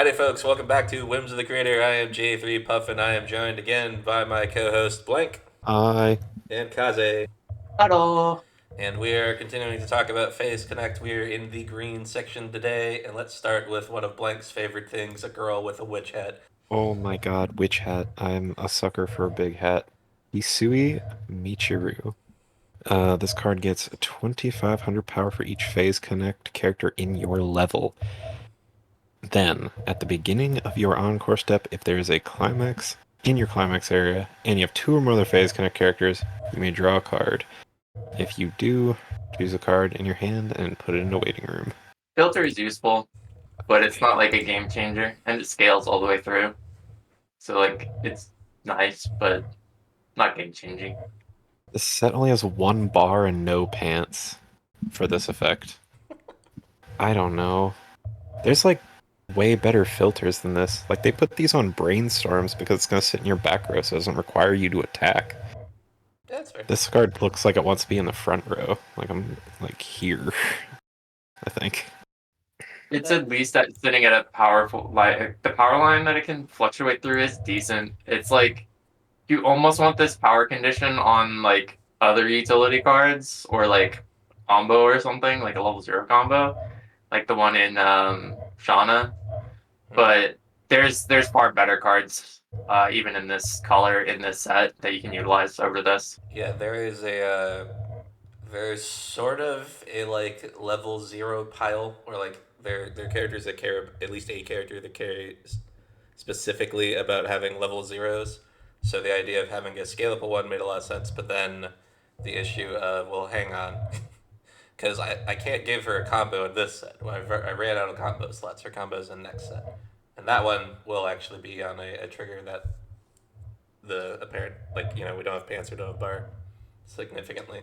Howdy, folks. Welcome back to Whims of the Creator. I am J3 Puff, and I am joined again by my co-host Blank I and Kaze. Hello. And we are continuing to talk about Phase Connect. We are in the green section today, and let's start with one of Blank's favorite things: a girl with a witch hat. oh my god, witch hat. I'm a sucker for a big hat. Shisui Michiru. This card gets 2500 power for each phase connect character in your level. Then, at the beginning of your encore step, if there is a climax in your climax area, and you have two or more other phase connect characters, you may draw a card. If you do, choose a card in your hand and put it in a waiting room. Filter is useful, but it's not like a game changer, and it scales all the way through. So it's nice, but not game changing. This set only has one bar and no pants for this effect. I don't know. There's like way better filters than this. Like they put these on brainstorms because it's gonna sit in your back row, so it doesn't require you to attack. That's fair. This card looks like it wants to be in the front row. Like I'm like here, I think. It's at least sitting at a powerful the power line that it can fluctuate through is decent. It's like you almost want this power condition on like other utility cards or like combo or something, like a level 0 combo, like the one in Shauna. But there's far better cards, even in this color in this set that you can utilize over this. Yeah, there's sort of a like level 0 pile where like they're characters that care, at least a character that cares specifically about having level zeros. So the idea of having a scalable one made a lot of sense, but then the issue of, well, hang on, because I can't give her a combo in this set. Well, I ran out of combo slots for combos in next set, and that one will actually be on a trigger that the apparent, like, we don't have pants or don't have bar significantly.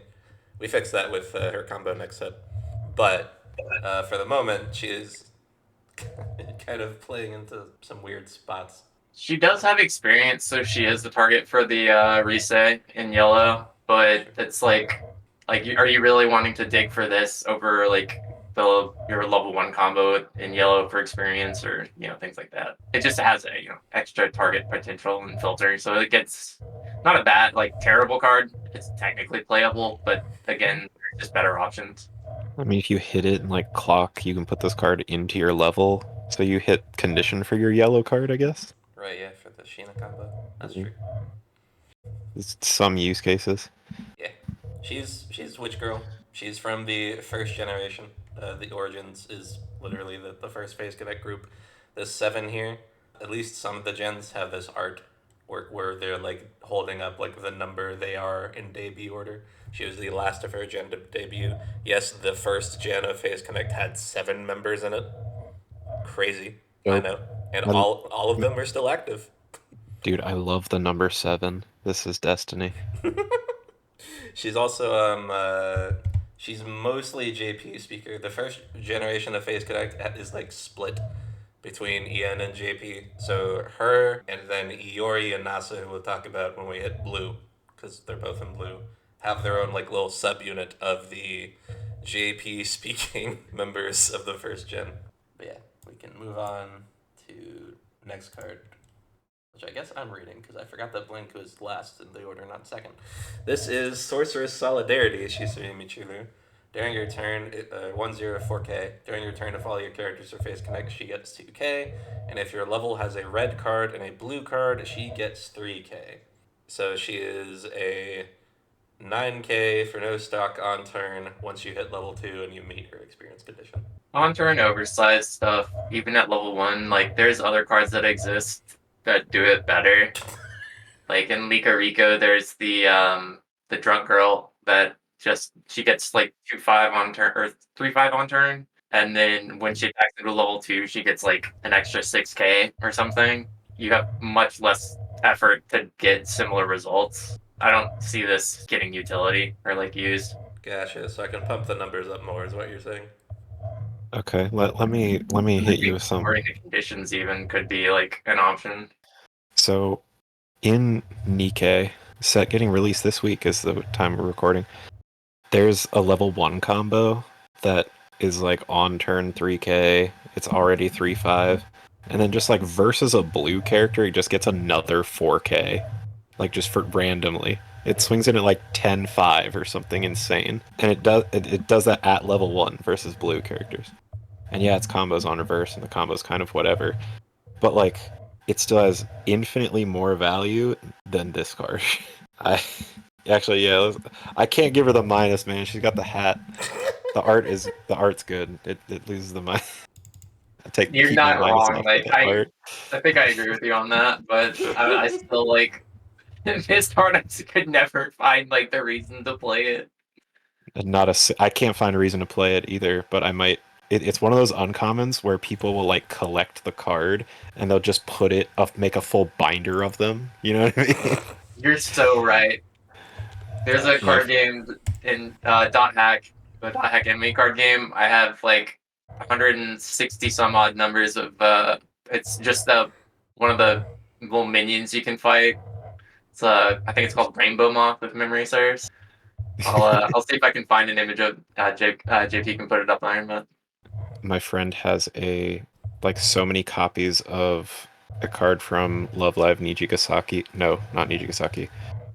We fixed that with her combo next set, but for the moment she is kind of playing into some weird spots. She does have experience, so she is the target for the Rise in yellow. But it's like, are you really wanting to dig for this over like your level 1 combo in yellow for experience or things like that? It just has a extra target potential and filter, so it gets not a bad like terrible card. It's technically playable, but again, there's just better options. I mean, if you hit it and like clock, you can put this card into your level. So you hit condition for your yellow card, I guess. Right, yeah, for the Sheena combo. That's Mhm. true. There's some use cases. Yeah, she's Witch Girl. She's from the first generation. The Origins is literally the first Phase Connect group. The 7 here, at least some of the gens have this art where they're like holding up like the number they are in debut order. She was the last of her gen to debut. Yes, the first gen of Phase Connect had 7 members in it. Crazy, I Dope. know, and I- all of them are still active. Dude, I love the number 7. This is destiny. She's also she's mostly JP speaker. The first generation of Phase Connect is like split between Ian and JP. So her and then Iori and Nasa, who we'll talk about when we hit blue, because they're both in blue, have their own like little subunit of the JP speaking members of the first gen. But yeah, we can move on to next card, which I guess I'm reading because I forgot that Blink was last in the order, not second. This is Sorceress Solidarity, Shisui Michiru. During your turn, 104k. During your turn, if all your characters are Phase Connect, she gets 2k. And if your level has a red card and a blue card, she gets 3k. So she is a 9k for no stock on turn once you hit level 2 and you meet her experience condition. On turn oversized stuff, even at level 1, like there's other cards that exist that do it better. Like in Lika Rico, there's the drunk girl that she gets like 2-5 on turn or 3-5 on turn, and then when she attacks into level 2, she gets like an extra 6k or something. You have much less effort to get similar results. I don't see this getting utility or like used. Gotcha, so I can pump the numbers up more, is what you're saying. Okay, let me hit you with some. Lowering the conditions even could be like an option. So, in Nikkei, set getting released this week is the time we're recording. There's a level 1 combo that is like on turn 3k. It's already 3-5. And then just like versus a blue character, he just gets another 4K. Like just for randomly. It swings in at like 10-5 or something insane. And it does that at level 1 versus blue characters. And yeah, its combos on reverse and the combo's kind of whatever. But like it still has infinitely more value than this card. I actually yeah, I can't give her the minus, man. She's got the hat. The art's good. It loses the minus. You're Keep my not minus wrong. off for Like the art. I think I agree with you on that, but I still like this card. I could never find like the reason to play it. I can't find a reason to play it either, but I might. It's one of those uncommons where people will like collect the card and they'll just make a full binder of them. You know what I mean? You're so right. There's a card game in Dot Hack, the Dot Hack anime card game. I have like 160 some odd numbers of. It's just one of the little minions you can fight. It's I think it's called Rainbow Moth if memory serves. I'll see if I can find an image of JP can put it up on but My friend has so many copies of a card from Love Live Nijigasaki. No, not Nijigasaki.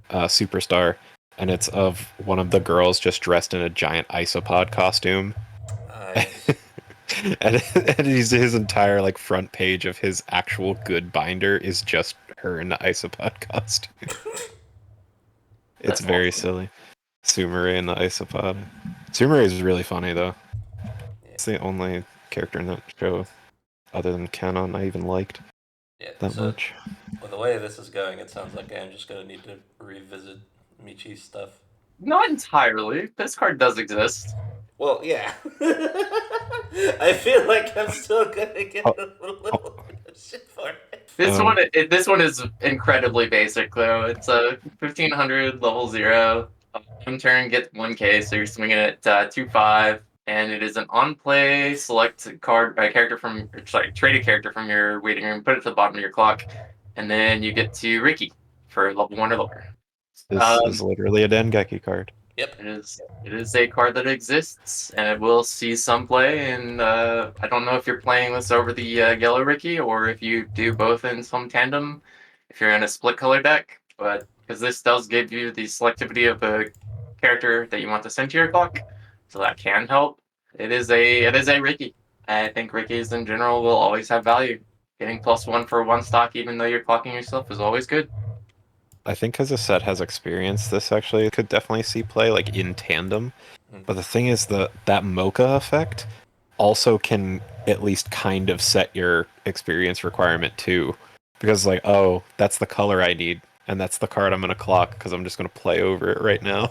Superstar, and it's of one of the girls just dressed in a giant isopod costume. Nice. and his entire like front page of his actual good binder is just her in the isopod costume. It's That's very awesome. silly. Sumire in the isopod. Sumire is really funny though. It's the only character in that show, other than Canon, I even liked that much. Well, the way this is going, it sounds like I'm just gonna need to revisit Michi's stuff. Not entirely. This card does exist. Well, yeah. I feel like I'm still gonna get a little shit for it. This one is incredibly basic though. It's a 1500 level 0. One turn get 1k, so you're swinging it 2/5, and it is an on-play select character from trade a character from your waiting room, put it to the bottom of your clock, and then you get to Ricky for level 1 or lower. This is literally a Dengeki card. Yep. It is a card that exists, and it will see some play. And I don't know if you're playing this over the yellow Ricky or if you do both in some tandem. If you're in a split color deck, but because this does give you the selectivity of a character that you want to send to your clock, so that can help. It is a Ricky. I think Rickies in general will always have value. Getting +1 for one stock, even though you're clocking yourself, is always good. I think because the set has experience, this actually could definitely see play like in tandem. But the thing is that mocha effect also can at least kind of set your experience requirement too. Because like, oh, that's the color I need, and that's the card I'm gonna clock because I'm just gonna play over it right now.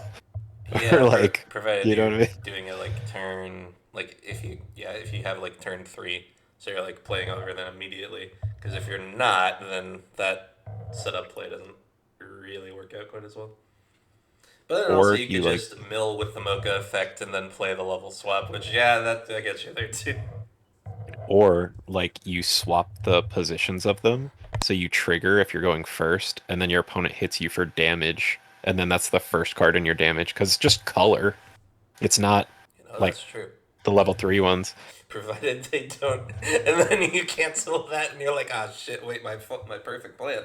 Yeah, or like, provided you know what I mean? doing it like turn, like if you have like turn 3, so you're like playing over them immediately. Because if you're not, then that setup play doesn't really work out quite as well. But then also you could just mill with the mocha effect and then play the level swap, which that gets you there too. Or like you swap the positions of them, so you trigger if you're going first, and then your opponent hits you for damage, and then that's the first card in your damage because it's just color. It's not like that's true. The level 3 ones. Provided they don't, and then you cancel that, and you're like, ah, shit! Wait, my perfect plan.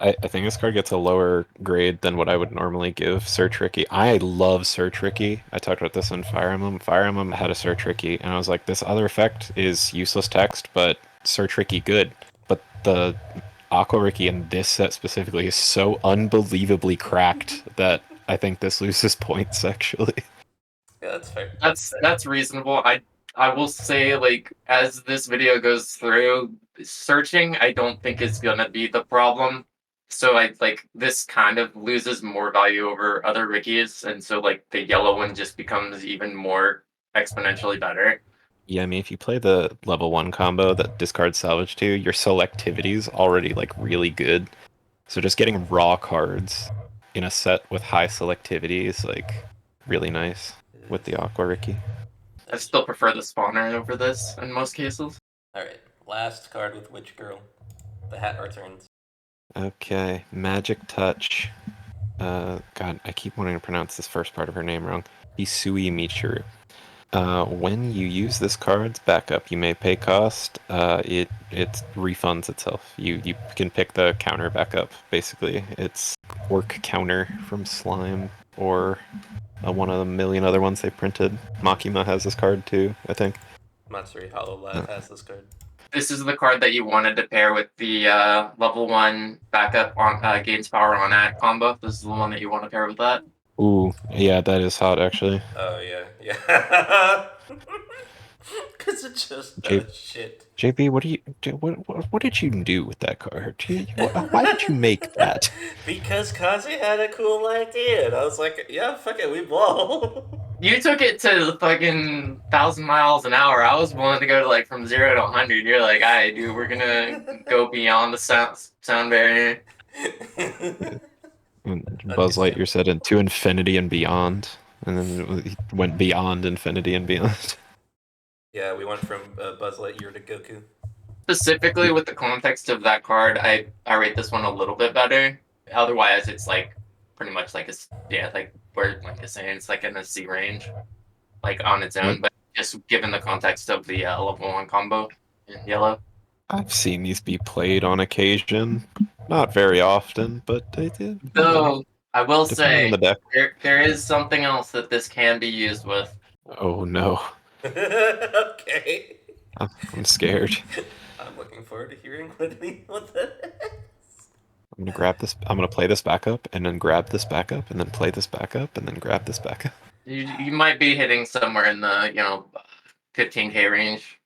I think this card gets a lower grade than what I would normally give Search Ricky. I love Search Ricky. I talked about this on Fire Emblem. Fire Emblem had a Search Ricky, and I was like, this other effect is useless text, but Search Ricky good. But the Aqua Ricky in this set specifically is so unbelievably cracked that I think this loses points, actually. Yeah, that's fair. That's reasonable. I will say, like, as this video goes through, searching I don't think is gonna be the problem. So this kind of loses more value over other Rickies, and so like the yellow one just becomes even more exponentially better. Yeah, I mean, if you play the level 1 combo that discards salvage to, your selectivity is already like really good. So just getting raw cards in a set with high selectivity is like really nice with the Aqua Ricky. I still prefer the spawner over this in most cases. Alright, last card with Witch Girl. The hat returns. Okay, Magic Touch. God, I keep wanting to pronounce this first part of her name wrong. Shisui Michiru. When you use this card's backup, you may pay cost. It refunds itself. You can pick the counter backup. Basically, it's Orc counter from Slime or one of the million other ones they printed. Makima has this card too, I think. Matsuri Hollow Lad has this card. This is the card that you wanted to pair with the level 1 backup on gains power on act combo. This is the one that you want to pair with that. Ooh, yeah, that is hot actually. Oh yeah. Because it just does shit. JP, what did you do with that card? Why did you make that? Because Kaze had a cool idea, and I was like, yeah, fuck it, we blow. You took it to fucking 1,000 miles an hour. I was willing to go to like from 0 to 100. You're like, alright, dude, we're gonna go beyond the sound barrier. Buzz Lightyear said into infinity and beyond, and then he went beyond infinity and beyond. Yeah, we went from Buzz Lightyear to Goku. Specifically with the context of that card, I rate this one a little bit better. Otherwise, it's like pretty much like like where like is saying it's like in the C range, like on its own. But just given the context of the level 1 combo in yellow, I've seen these be played on occasion, not very often, but they did. though I will Depending say on the deck. there is something else that this can be used with. Oh no, Okay. I'm scared. I'm looking forward to hearing what that is. I'm gonna grab this. I'm gonna play this backup, and then grab this backup, and then play this backup, and then grab this backup. You might be hitting somewhere in the 15K range.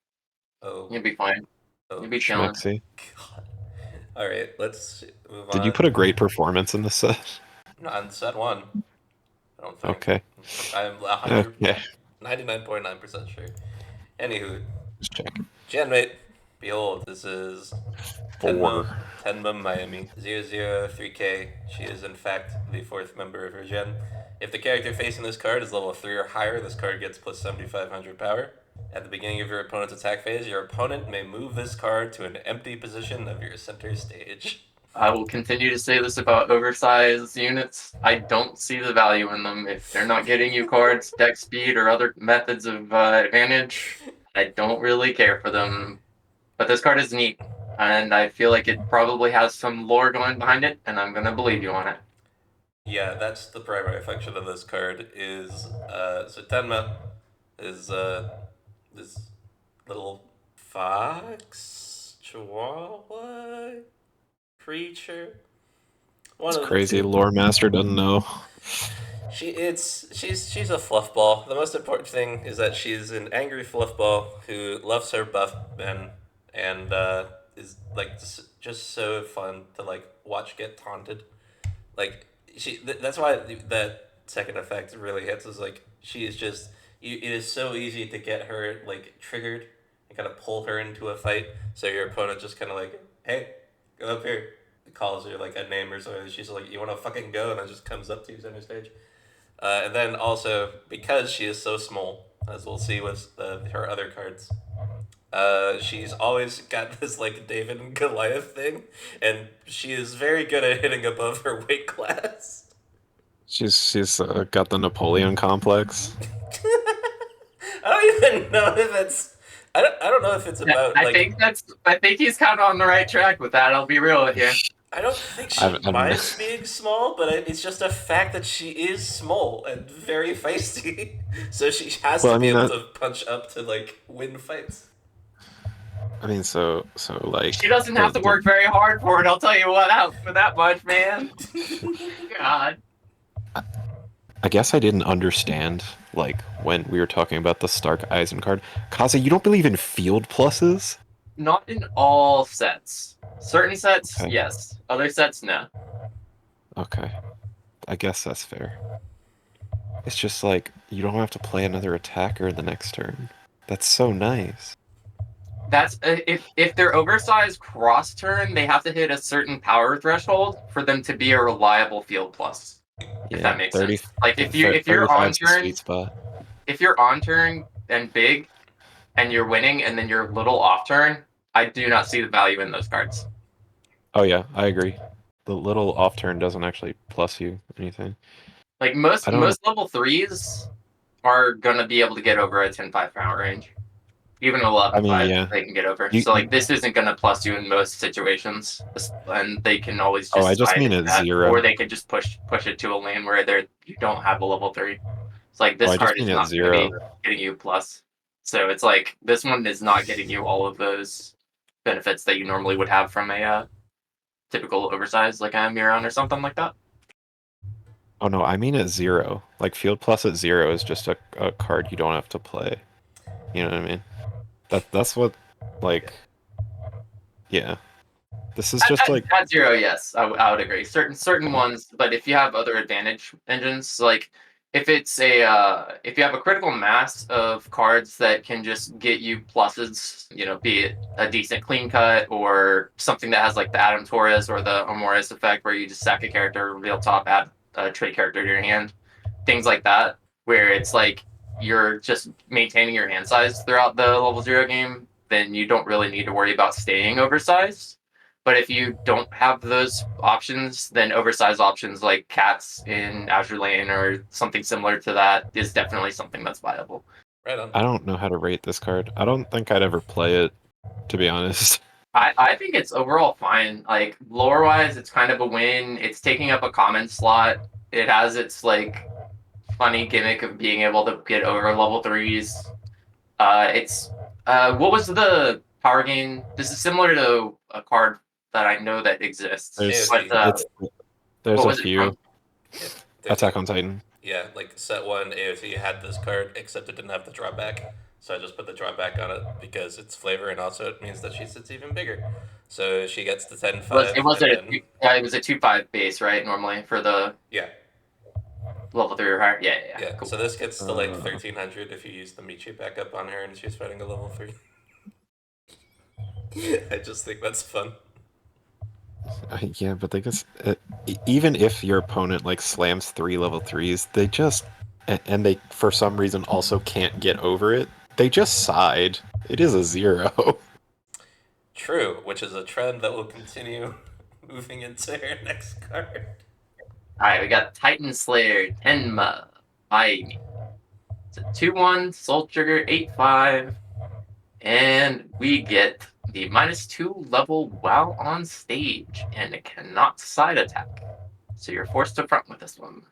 Oh. You'll be fine. Oh. You'll be chilling. Schmexy. God. All right, let's move on. Did you put a great performance in this set? No, on set 1. I don't think. Okay. I'm 99.9% sure. Anywho, Just check. Genmate, behold, this is Tenma Maemi, 003K. She is in fact the 4th member of her gen. If the character facing this card is level 3 or higher, this card gets plus 7,500 power. At the beginning of your opponent's attack phase, your opponent may move this card to an empty position of your center stage. I will continue to say this about oversized units. I don't see the value in them. If they're not getting you cards, deck speed, or other methods of advantage, I don't really care for them. But this card is neat, and I feel like it probably has some lore going behind it, and I'm going to believe you on it. Yeah, that's the primary function of this card is, so Tenma is this little fox, chihuahua creature. It's crazy. Lore Master doesn't know. She's a fluff ball. The most important thing is that she's an angry fluff ball who loves her buff men and is like just so fun to like watch get taunted. Like that's why that second effect really hits. Is like she is just it is so easy to get her like triggered and kind of pull her into a fight. So your opponent just kind of like, hey, go up here. Calls her like a name or something. She's like, you want to fucking go, and then just comes up to you center stage. And then also because she is so small, as we'll see with her other cards. She's always got this like David and Goliath thing, and she is very good at hitting above her weight class. She's got the Napoleon complex. I don't even know if it's. I don't know if it's about. I think he's kind of on the right track with that. I'll be real with you. I don't think she minds being small, but it's just a fact that she is small and very feisty. So she has to be able to punch up to like win fights. I mean, so like she doesn't have to work very hard for it. I'll tell you what, out for that much, man. God. I guess I didn't understand like when we were talking about the Stark Eisen card. Kaze, you don't believe in field pluses? Not in all sets. Certain sets, okay. Yes. Other sets, no. Okay. I guess that's fair. It's just like you don't have to play another attacker the next turn. That's so nice. That's if they're oversized cross turn, they have to hit a certain power threshold for them to be a reliable field plus. If that makes sense. Like if you're on turn, if you're on turn and big, and you're winning, and then you're little off turn, I do not see the value in those cards. Oh yeah, I agree. The little off turn doesn't actually plus you anything. Like most level 3s are gonna be able to get over a 10-5 power range. Even 11-5, I mean, yeah. they can get over. You- So like this isn't gonna plus you in most situations, and they can always just Oh, I just side mean at at that, 0. or they can just push it to a lane where you don't have a level 3. It's like Oh, this I just card is mean at not gonna be 0. getting you plus. So it's like this one is not getting you all of those benefits that you normally would have from a typical oversized like a Miron or something like that. Oh no, I mean at 0. Like Field Plus at 0 is just a card you don't have to play. You know what I mean? That's what, like, yeah. This is just like, At 0, yes, I would agree. Certain ones, but if you have other advantage engines, like if it's if you have a critical mass of cards that can just get you pluses, be it a decent clean cut or something that has like the Adam Torres or the Amoris effect where you just sack a character, reveal top, add a trade character to your hand, things like that, where it's like you're just maintaining your hand size throughout the level 0 game, then you don't really need to worry about staying oversized. But if you don't have those options, then oversized options like cats in Azure Lane or something similar to that is definitely something that's viable. Right on. I don't know how to rate this card. I don't think I'd ever play it, to be honest. I think it's overall fine. Like lore wise, it's kind of a win. It's taking up a common slot. It has its like funny gimmick of being able to get over level 3s. It's what was the power gain? This is similar to a card that I know that exists. There's But there's what a was it few. from? Yeah, there's Attack a- on Titan. Yeah, like set 1 AOT had this card, except it didn't have the drawback. So I just put the drawback on it because it's flavor, and also it means that she sits even bigger. So she gets the 10-5, It was and a then it was a 2-5 base, right? Normally for the yeah, level 3 or higher. Yeah. yeah. Cool. So this gets to like Uh. 1300 if you use the Michi backup on her, and she's fighting a level 3. I just think that's fun. Yeah, but they just even if your opponent like slams 3 level 3s, they just and they for some reason also can't get over it. They just side. It is a 0. True, which is a trend that will continue moving into her next card. Alright, we got Titan Slayer, Tenma Maemi. It's a 2-1, Soul Trigger, 8-5. And we get the -2 level while on stage, and it cannot side attack. So you're forced to front with this one.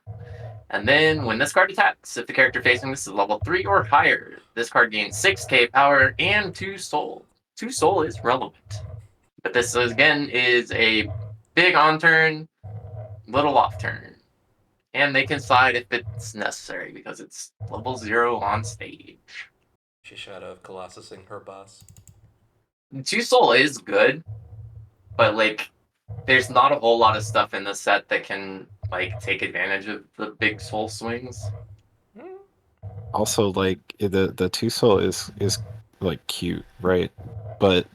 And then when this card attacks, if the character facing this is level 3 or higher, this card gains 6k power and 2 soul. 2 soul is relevant. But this again is a big on turn, little off turn. And they can side if it's necessary because it's level 0 on stage. She shadow of Colossusing her boss. 2 soul is good, but like there's not a whole lot of stuff in the set that can like take advantage of the big soul swings. Also, like the 2 soul is like cute, right? But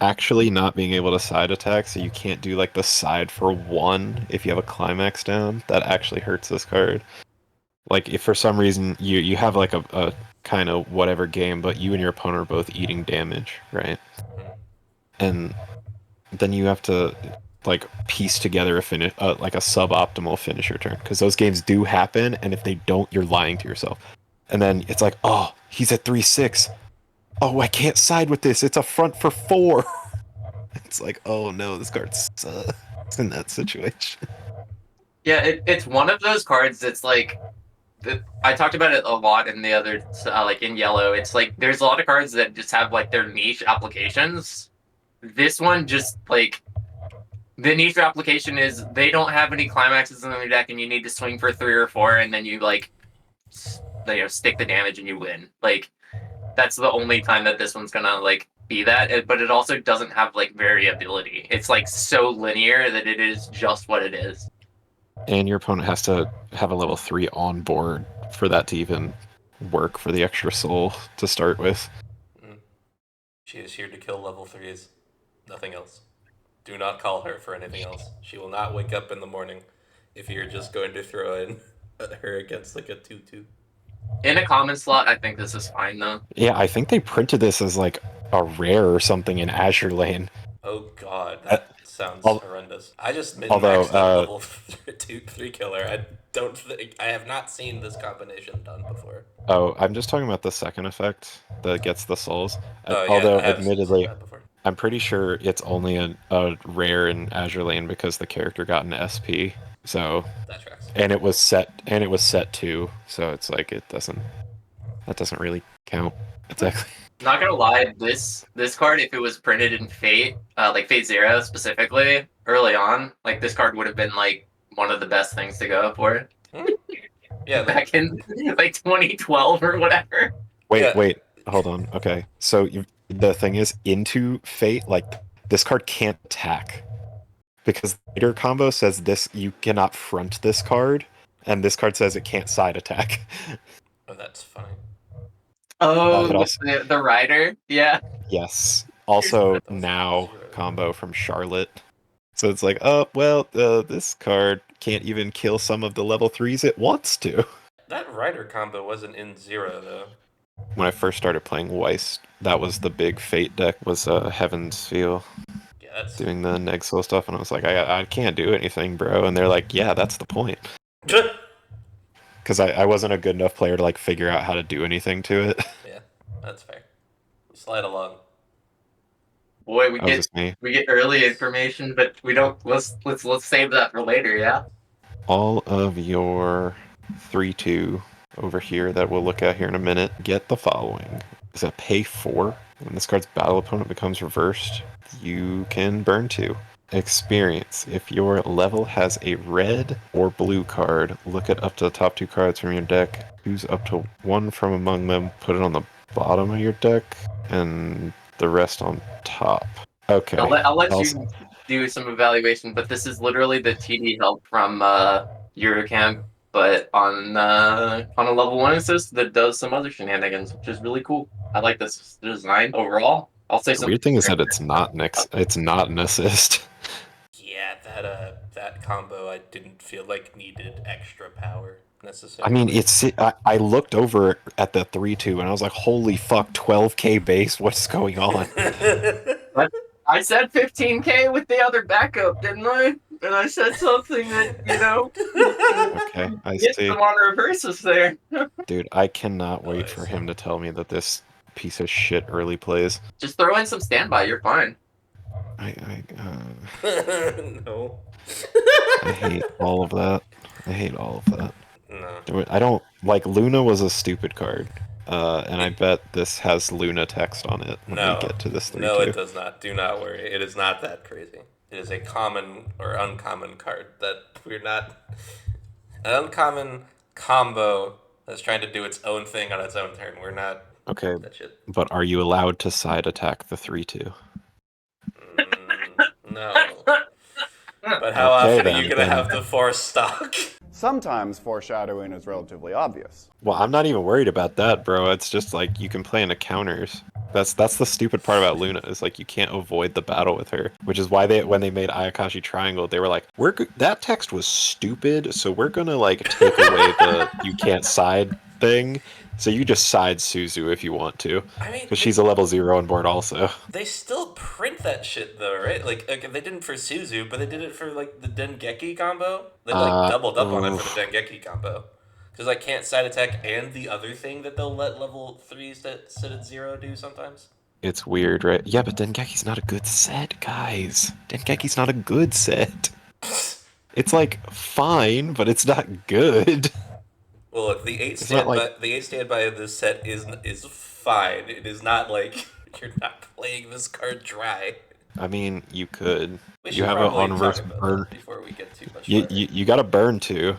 actually not being able to side attack, so you can't do like the side for 1 if you have a climax down, that actually hurts this card. Like if for some reason you have like a kind of whatever game, but you and your opponent are both eating damage, right? And then you have to like piece together a finish, like a suboptimal finisher turn, because those games do happen, and if they don't, you're lying to yourself. And then it's like, oh, he's at 3-6. Oh, I can't side with this. It's a front for 4. It's like, oh no, this card sucks in that situation. Yeah, it's one of those cards that's like I talked about it a lot in the other like in yellow. It's like there's a lot of cards that just have like their niche applications. This one just like the niche application is they don't have any climaxes in their deck, and you need to swing for 3 or 4, and then you like stick the damage and you win. Like that's the only time that this one's gonna like be that. But it also doesn't have like variability. It's like so linear that it is just what it is. And your opponent has to have a level 3 on board for that to even work for the extra soul to start with. She is here to kill level 3s. Nothing else. Do not call her for anything else. She will not wake up in the morning if you're just going to throw in her against like a 2-2. In a common slot, I think this is fine though. Yeah, I think they printed this as like a rare or something in Azure Lane. Oh god, that sounds Al- horrendous. I just although, min-maxed that level 3 killer. I don't think I have not seen this combination done before. Oh, I'm just talking about the second effect that gets the souls. Oh yeah, Although, I have seen admittedly, that before. I'm pretty sure it's only a rare in Azure Lane because the character got an SP. So, That tracks. and it was set too. So it's like that doesn't really count. Exactly. Not gonna lie, this card, if it was printed in Fate, like Fate Zero specifically, early on, like this card would have been like one of the best things to go for. Yeah, Back in like 2012 or whatever. Yeah. Wait, hold on. Okay, so the thing is, into Fate, like this card can't attack because the leader combo says this you cannot front this card, and this card says it can't side attack. Oh, that's funny. Oh, It also the rider, yeah. yes. Also That was now 0. combo from Charlotte. So it's like, oh well, this card can't even kill some of the level 3s it wants to. That rider combo wasn't in 0 though. When I first started playing Weiss, that was the big Fate deck, was Heaven's Feel, Yeah, that's doing the Nexel stuff, and I was like, I can't do anything, bro. And they're like, yeah, that's the point. Because I wasn't a good enough player to like figure out how to do anything to it. Yeah, that's fair. Slide along. Boy, we That was just me. get early information, but we don't. Let's save that for later. Yeah. All of your 3/2 over here that we'll look at here in a minute get the following. Is a pay 4. When this card's battle opponent becomes reversed, you can burn 2. Experience. If your level has a red or blue card, look at up to the top 2 cards from your deck, choose up to 1 from among them, put it on the bottom of your deck, and the rest on top. Okay. I'll let you do some evaluation, but this is literally the TD help from Eurocamp, but on a level 1 assist that does some other shenanigans, which is really cool. I like this design overall. I'll say The some weird thing is that it's not an assist. Yeah, that combo I didn't feel like needed extra power I necessarily. mean, I looked over at the 3/2 and I was like, holy fuck, 12k base, what's going on? I said 15k with the other backup, didn't I? And I said something that, Okay, I get see. some on reverses there. Dude, I cannot wait Nice. for him to tell me that this piece of shit early plays. Just throw in some standby, you're fine. No. I hate all of that. I hate all of that. No. I don't like Luna was a stupid card. And I bet this has Luna text on it when we get to this 3/2. No, it does not. Do not worry. It is not that crazy. It is a common or uncommon card that we're not. An uncommon combo that's trying to do its own thing on its own turn. We're not. Okay, That shit. but are you allowed to side attack the 3/2? No. But how Okay, often are you then. gonna have to force stock? Sometimes foreshadowing is relatively obvious. Well, I'm not even worried about that, bro. It's just like you can play into counters. That's the stupid part about Luna is like you can't avoid the battle with her, which is why when they made Ayakashi Triangle, they were like, that text was stupid, so we're gonna like take away the you can't side thing. So you just side Suzu if you want to, I mean, because she's a level 0 on board also. they still print that shit though, right? Like they didn't for Suzu, but they did it for like the Dengeki combo. They like doubled up on it for the Dengeki combo. Because I can't side attack and the other thing that they'll let level 3s that sit at 0 do sometimes. It's weird, right? Yeah, but Dengeki's not a good set, guys. Dengeki's not a good set. It's like fine, but it's not good. Well, look, the 8 standby of this set is fine. It is not like you're not playing this card dry. I mean, you could. We You should have an probably on-reverse talk about burn. that before we get too much. You got to burn too.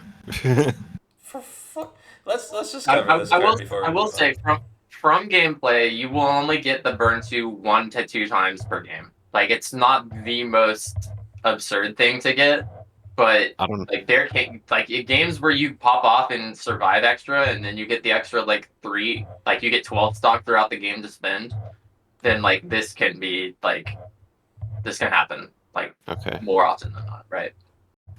For fuck. Let's just cover this card before we I will move say from gameplay, you will only get the burn to 1 to 2 times per game. Like it's not the most absurd thing to get, but I don't. like in games where you pop off and survive extra, and then you get the extra like 3, like you get 12 stock throughout the game to spend. Then like this can happen like Okay. more often than not, right?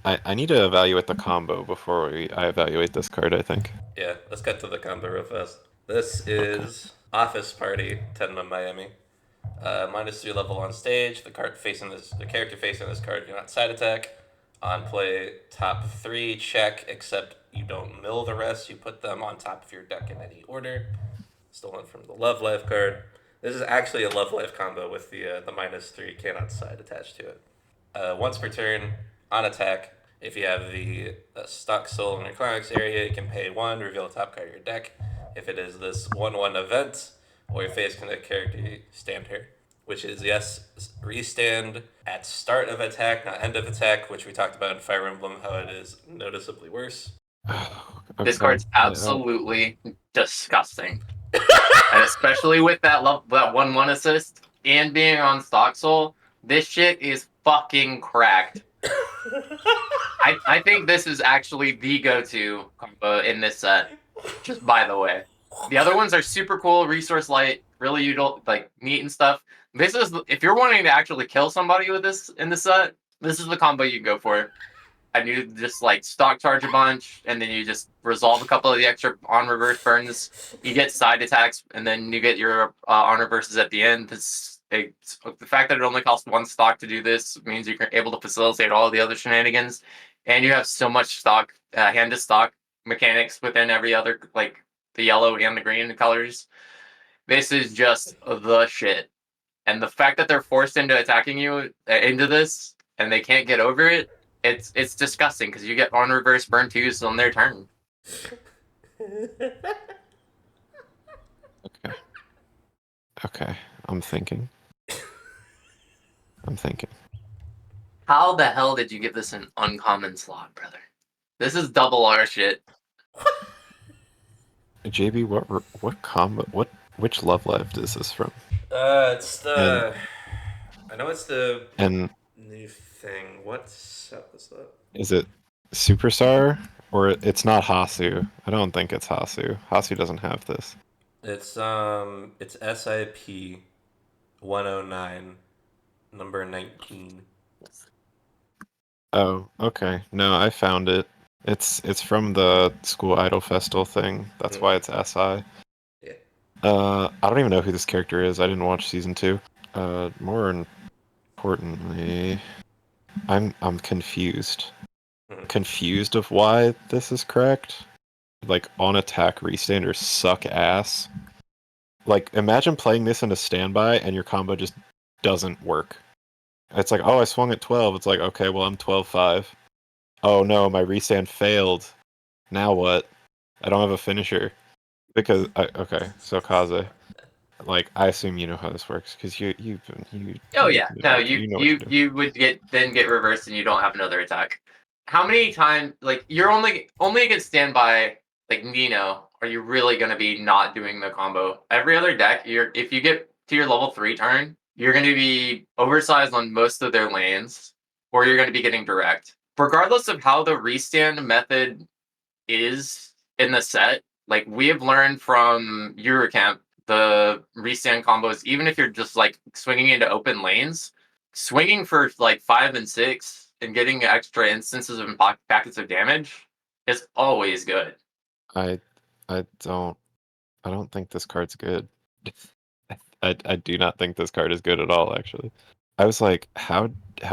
I need to evaluate the combo before I evaluate this card, I think. Yeah, let's get to the combo real fast. This is Office Party Tenma Miami. -3 level on stage. The character facing this card cannot side attack. On play, top 3 check, except you don't mill the rest. You put them on top of your deck in any order. Stolen from the Love Life card. This is actually a Love Life combo with the -3 cannot side attached to it. Once per turn, on attack, if you have the stock soul in your climax area, you can pay 1, reveal the top card of your deck. If it is this 1/1 event, or your face connect character, you stand here. Which is, yes, restand at start of attack, not end of attack, which we talked about in Fire Emblem, how it is noticeably worse. This Okay. card's absolutely disgusting. And especially with that 1/1 assist and being on stock soul, this shit is fucking cracked. I think this is actually the go-to combo in this set. Just by the way, the other ones are super cool, resource light, really like neat and stuff. This is, if you're wanting to actually kill somebody with this in the set, this is the combo you go for. And you just like stock charge a bunch, and then you just resolve a couple of the extra on reverse burns. You get side attacks, and then you get your on reverses at the end. The fact that it only costs 1 stock to do this means you're able to facilitate all the other shenanigans, and you have so much stock hand to stock mechanics within every other, like the yellow and the green colors. This is just the shit. And the fact that they're forced into attacking you into this, and they can't get over it, it's disgusting because you get on reverse burn 2s on their turn. Okay. I'm thinking. How the hell did you give this an uncommon slot, brother? This is double R shit. JB, what combo? Which Love Life is this from? It's the. I know it's the And new thing. What set was that? is it Superstar or it's not Hasu? I don't think it's Hasu. Hasu doesn't have this. It's SIP 109, number 19. Oh, okay. No, I found it. It's from the School Idol Festival thing. That's why it's SI. Yeah. I don't even know who this character is. I didn't watch season 2. More importantly, I'm confused. Confused of why this is cracked. Like, on attack restanders suck ass. Like, imagine playing this in a standby and your combo just doesn't work. It's like, oh, I swung at 12. It's like, okay, well, I'm 12-5. Oh no, my restand failed. Now what? I don't have a finisher. Because, okay, so Kaze. Like, I assume you know how this works, because you. Oh yeah, no, know what you're doing. you would get reversed and you don't have another attack. How many times, like, you're only against standby, like Nino, are you really gonna be not doing the combo? Every other deck, if you get to your level 3 turn, you're gonna be oversized on most of their lanes, or you're gonna be getting direct. Regardless of how the restand method is in the set, like we have learned from Eurocamp, the restand combos, even if you're just like swinging into open lanes, swinging for like 5 and 6 and getting extra instances of packets of damage is always good. I don't think this card's good. I do not think this card is good at all, actually. I was like, how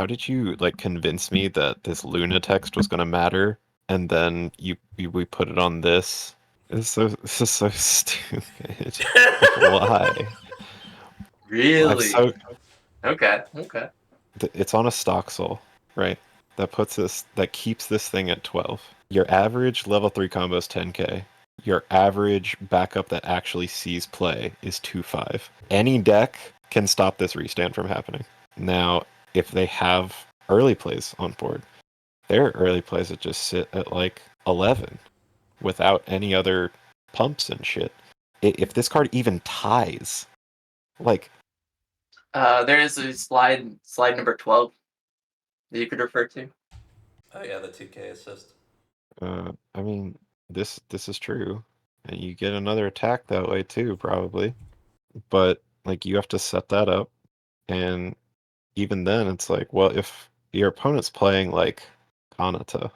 did you like convince me that this Luna text was gonna matter, and then we put it on this? This is so stupid. Why? Really? Okay. It's on a stock soul, right? That keeps this thing at 12. Your average level 3 combo is 10k. Your average backup that actually sees play is 2-5. Any deck can stop this restand from happening. Now, if they have early plays on board, their early plays that just sit at like 11 without any other pumps and shit. If this card even ties, like, there is a slide number 12 that you could refer to. Oh yeah, the 2K assist. I mean, this is true, and you get another attack that way too, probably. But like, you have to set that up, and even then, it's like, well, if your opponent's playing like Kanata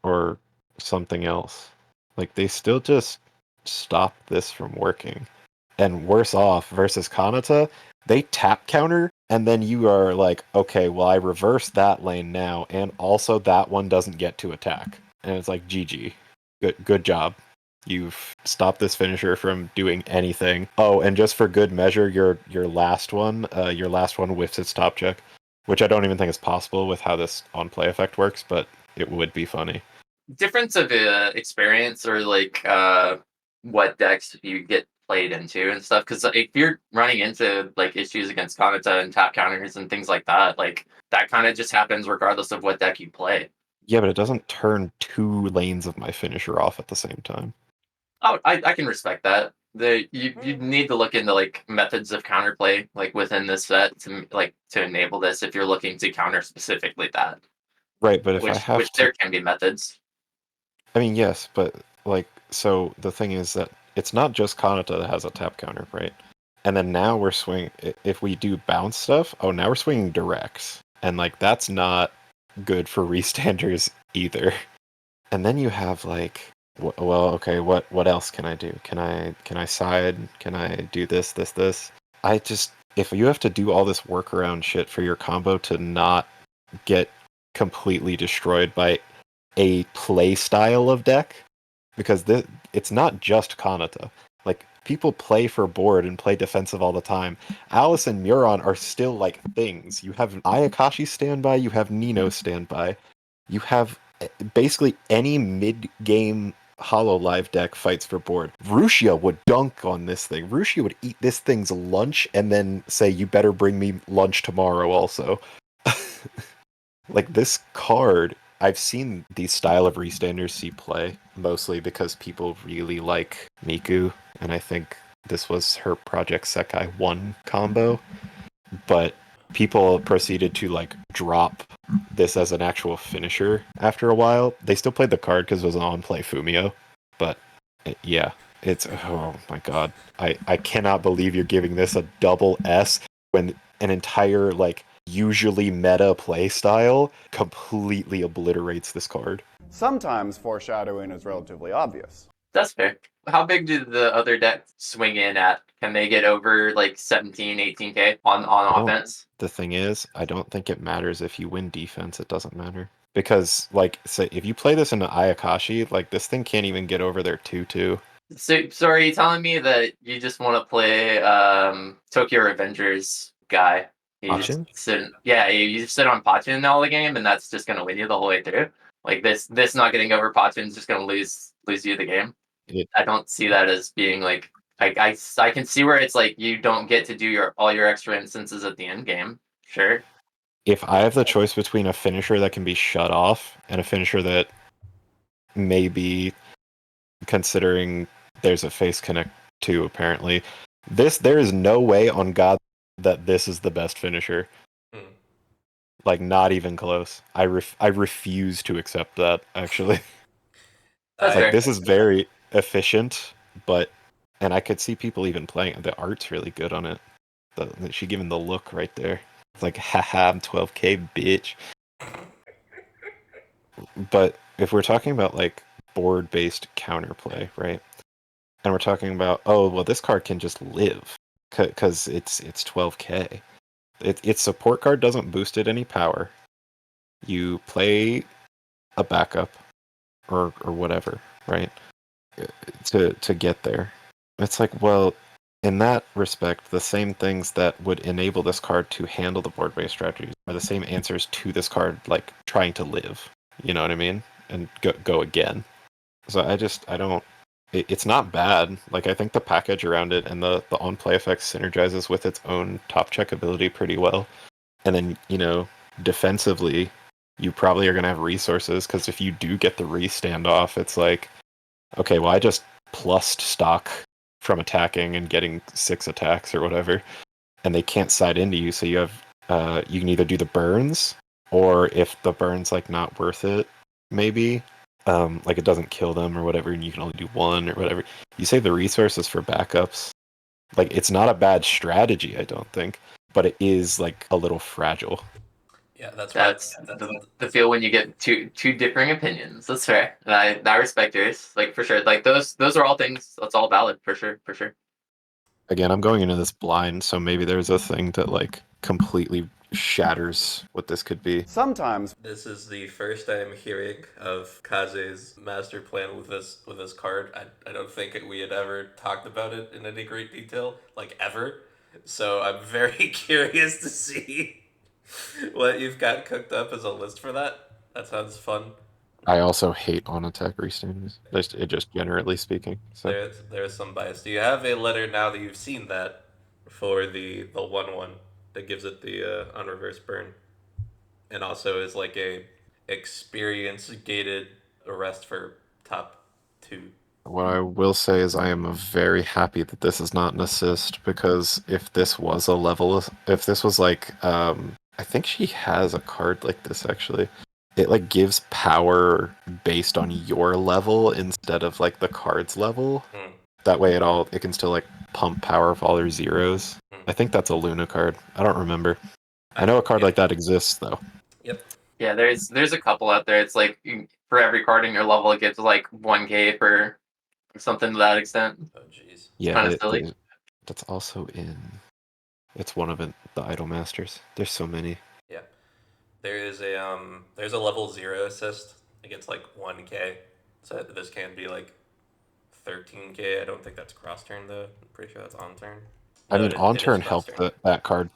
or something else, like they still just stop this from working. And worse off versus Kanata, they tap counter, and then you are like, okay, well, I reverse that lane now, and also that one doesn't get to attack. And it's like, GG. Good job. You've stopped this finisher from doing anything. Oh, and just for good measure, your last one whiffs its top check, which I don't even think is possible with how this on play effect works, but it would be funny. Difference of experience or like what decks you get played into and stuff. Because if you're running into like issues against Kanata and tap counters and things like that, like that kind of just happens regardless of what deck you play. Yeah, but it doesn't turn 2 lanes of my finisher off at the same time. Oh, I can respect that. You need to look into like methods of counterplay like within this set to enable this if you're looking to counter specifically that. Right, but if I have which to, there can be methods. I mean, yes, but like, so the thing is that it's not just Kanata that has a tap counter, right? And then now we're swinging. If we do bounce stuff, oh, now we're swinging directs, and like that's not good for restanders either. And then you have like, well, okay, what else can I do? Can I side? Can I do this? I just, if you have to do all this workaround shit for your combo to not get completely destroyed by a play style of deck, because it's not just Kanata. Like, people play for board and play defensive all the time. ALiAS and Muron are still like things. You have Ayakashi standby, you have Nino standby, you have basically any mid-game Hololive deck fights for board. Rushia would dunk on this thing. Rushia would eat this thing's lunch and then say, you better bring me lunch tomorrow also. Like, this card, I've seen these style of restanders see play, mostly because people really like Miku, and I think this was her Project Sekai 1 combo, but people proceeded to, like, drop this as an actual finisher after a while. They still played the card because it was an on-play Fumio, but yeah, it's, oh my god. I cannot believe you're giving this a double S when an entire, like, usually meta play style completely obliterates this card. Sometimes foreshadowing is relatively obvious. That's fair. How big do the other decks swing in at? Can they get over like 17, 18k on offense? The thing is, I don't think it matters if you win defense, it doesn't matter. Because, like, say, if you play this into Ayakashi, like, this thing can't even get over their 2-2. So are you telling me that you just want to play Tokyo Revengers guy? You just sit on Pachin all the game, and that's just gonna win you the whole way through. Like this not getting over Pachin is just gonna lose you the game. I don't see that as being like I can see where it's like you don't get to do all your extra instances at the end game. Sure. If I have the choice between a finisher that can be shut off and a finisher that maybe, considering there's a face connect too, apparently, there is no way on God that this is the best finisher. Like, not even close. I refuse to accept that, actually. That's Like, fair. this is very efficient, and I could see people even playing it. The art's really good on it. She giving the look right there. It's like, haha, I'm 12k, bitch. But if we're talking about, like, board-based counterplay, right? And we're talking about, oh, well, this card can just live, because it's 12k. Its support card doesn't boost it any power. You play a backup, or whatever, right? To get there. It's like, well, in that respect, the same things that would enable this card to handle the board-based strategies are the same answers to this card, like, trying to live. You know what I mean? And go again. So I don't... It's not bad. Like, I think the package around it and the on-play effects synergizes with its own top check ability pretty well. And then, defensively, you probably are going to have resources, because if you do get the re-standoff, it's like, okay, well, I just plussed stock from attacking and getting 6 attacks or whatever, and they can't side into you, so you can either do the burns, or if the burn's, like, not worth it, maybe, like, it doesn't kill them or whatever, and you can only do 1 or whatever, you save the resources for backups. Like, it's not a bad strategy, I don't think, but it is, like, a little fragile. Yeah, that's the feel when you get two differing opinions. That's fair. And I respect yours, like, for sure. Like those are all things. That's all valid, for sure. Again, I'm going into this blind, so maybe there's a thing that like completely shatters what this could be. Sometimes This is the first I'm hearing of Kaze's master plan with this card. I don't think we had ever talked about it in any great detail, like ever. So I'm very curious to see what you've got cooked up as a list for that. That sounds fun. I also hate on attack restanders. Just generally speaking. So There's some bias. Do you have a letter now that you've seen that for the 1/1 that gives it the unreverse burn, and also is like a experience gated arrest for top 2? what I will say is I am very happy that this is not an assist, because if this was a level, if this was like, I think she has a card like this actually. It like gives power based on your level instead of like the card's level. That way it can still like pump power of all their zeros. I think that's a Luna card. I don't remember. I know a card like that exists though. Yep. Yeah, there's a couple out there. It's like for every card in your level, it gives like 1k for something to that extent. Oh jeez. Yeah, Kinda silly. that's also in. It's one of the Idol Masters. There's so many. Yeah. There's a level 0 assist. It gets like 1k. So this can be like 13k. I don't think that's cross turn though. I'm pretty sure that's on turn. I No, mean, it on is turn cross helped turn. that card.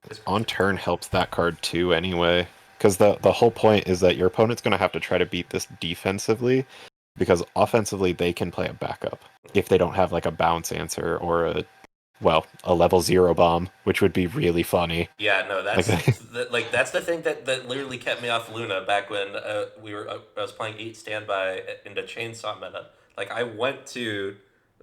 It's cross On turn. turn helps that card too anyway. Because the whole point is that your opponent's going to have to try to beat this defensively, because offensively they can play a backup if they don't have like a bounce answer or a level 0 bomb, which would be really funny. Yeah, no, that's Like, that's the thing that literally kept me off Luna back when I was playing 8 standby into Chainsaw meta. Like I went to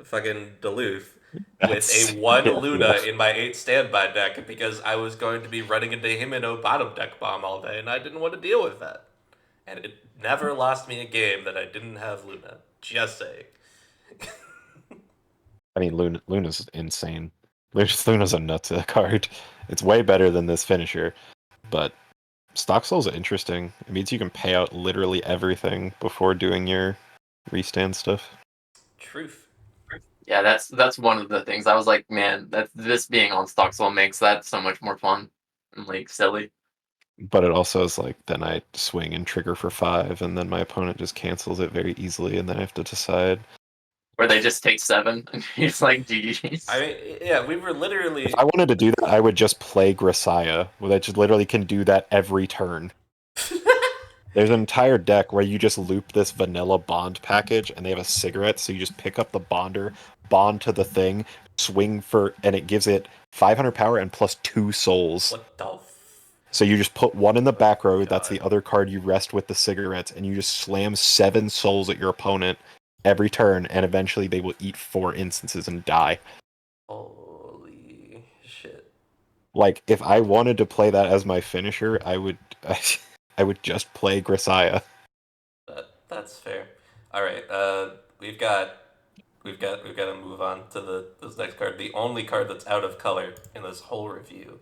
fucking Duluth with that's a 1 yeah, Luna rough. in my 8 standby deck because I was going to be running into Himeno bottom deck bomb all day and I didn't want to deal with that. And it never lost me a game that I didn't have Luna. Just saying. I mean, Luna's insane. Luna's a nuts card. It's way better than this finisher, but Stock Soul's interesting. It means you can pay out literally everything before doing your restand stuff. Truth. Yeah, that's one of the things. I was like, man, that this being on Stock Soul makes that so much more fun and like silly. But it also is like, then I swing and trigger for 5, and then my opponent just cancels it very easily, and then I have to decide. Where they just take 7 and it's like GG's. I mean, yeah, we were literally. If I wanted to do that, I would just play Grisaya, where I just literally can do that every turn. There's an entire deck where you just loop this vanilla bond package, and they have a cigarette, so you just pick up the bonder, bond to the thing, swing for, and it gives it 500 power and plus 2 souls. What the So you just put one in the back row, that's God. the other card you rest with the cigarettes, and you just slam 7 souls at your opponent every turn, and eventually they will eat 4 instances and die. Holy shit. Like, if I wanted to play that as my finisher, I would I would just play Grisaya. That's fair. All right. We've got to move on to this next card. The only card that's out of color in this whole review.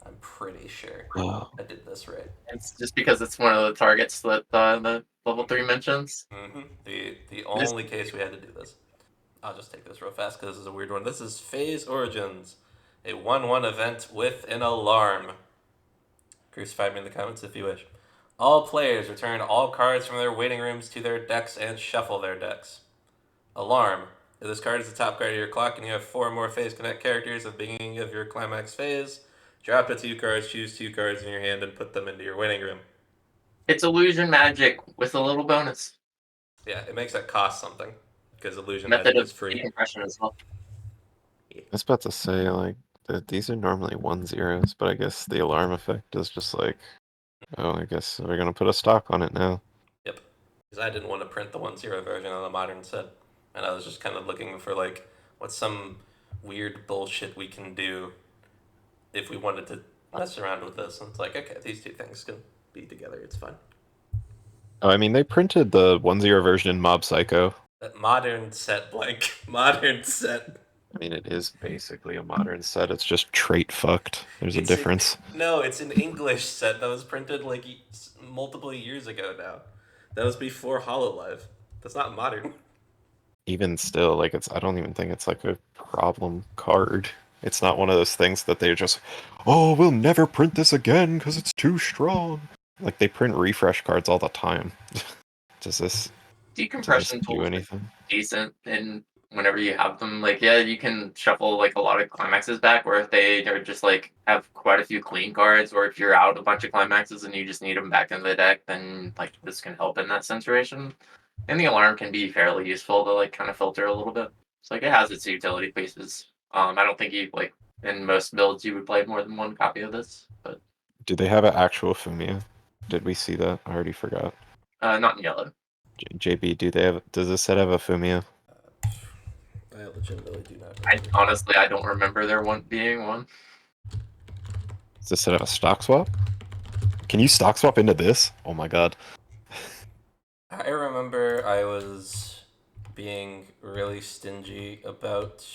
I'm pretty sure Oh. I did this right. It's just because it's one of the targets that the level 3 mentions. Mm-hmm. The only case we had to do this. I'll just take this real fast because this is a weird one. This is Phase Origins, a 1/1 event with an alarm. Crucify me in the comments if you wish. All players return all cards from their waiting rooms to their decks and shuffle their decks. Alarm. If this card is the top card of your clock and you have 4 more Phase Connect characters at the beginning of your climax phase, drop the 2 cards, choose 2 cards in your hand, and put them into your waiting room. It's illusion magic with a little bonus. Yeah, it makes that cost something because illusion Method magic of is free. decompression as well. I was about to say, like, these are normally 1/0s, but I guess the alarm effect is just like, oh, I guess we're gonna put a stock on it now. Yep. Because I didn't want to print the 1/0 version on the modern set. And I was just kind of looking for, like, what's some weird bullshit we can do if we wanted to mess around with this. And it's like, okay, these 2 things can be together. It's fine. Oh, I mean, they printed the 1/0 version in Mob Psycho. That modern set, Blank. Modern set. I mean, it is basically a modern set. It's just trait fucked. There's a difference. No, it's an English set that was printed, like, multiple years ago now. That was before HoloLive. That's not modern. even still, like I don't even think it's like a problem card. It's not one of those things that they're just, oh, we'll never print this again because it's too strong. Like they print refresh cards all the time. Does this Decompression do tools are anything? decent, and whenever you have them, like yeah, you can shuffle like a lot of climaxes back, or if they are just like have quite a few clean cards, or if you're out a bunch of climaxes and you just need them back in the deck, then like this can help in that situation. And the alarm can be fairly useful to like kind of filter a little bit. So like it has its utility pieces. I don't think you like in most builds you would play more than one copy of this, but Do they have an actual Fumia? Did we see that? I already forgot. not in yellow. JB, does this set have a Fumia? I legitimately do not I remember. honestly I don't remember there one being one. Does this set have a stock swap? Can you stock swap into this? Oh my god. I remember I was being really stingy about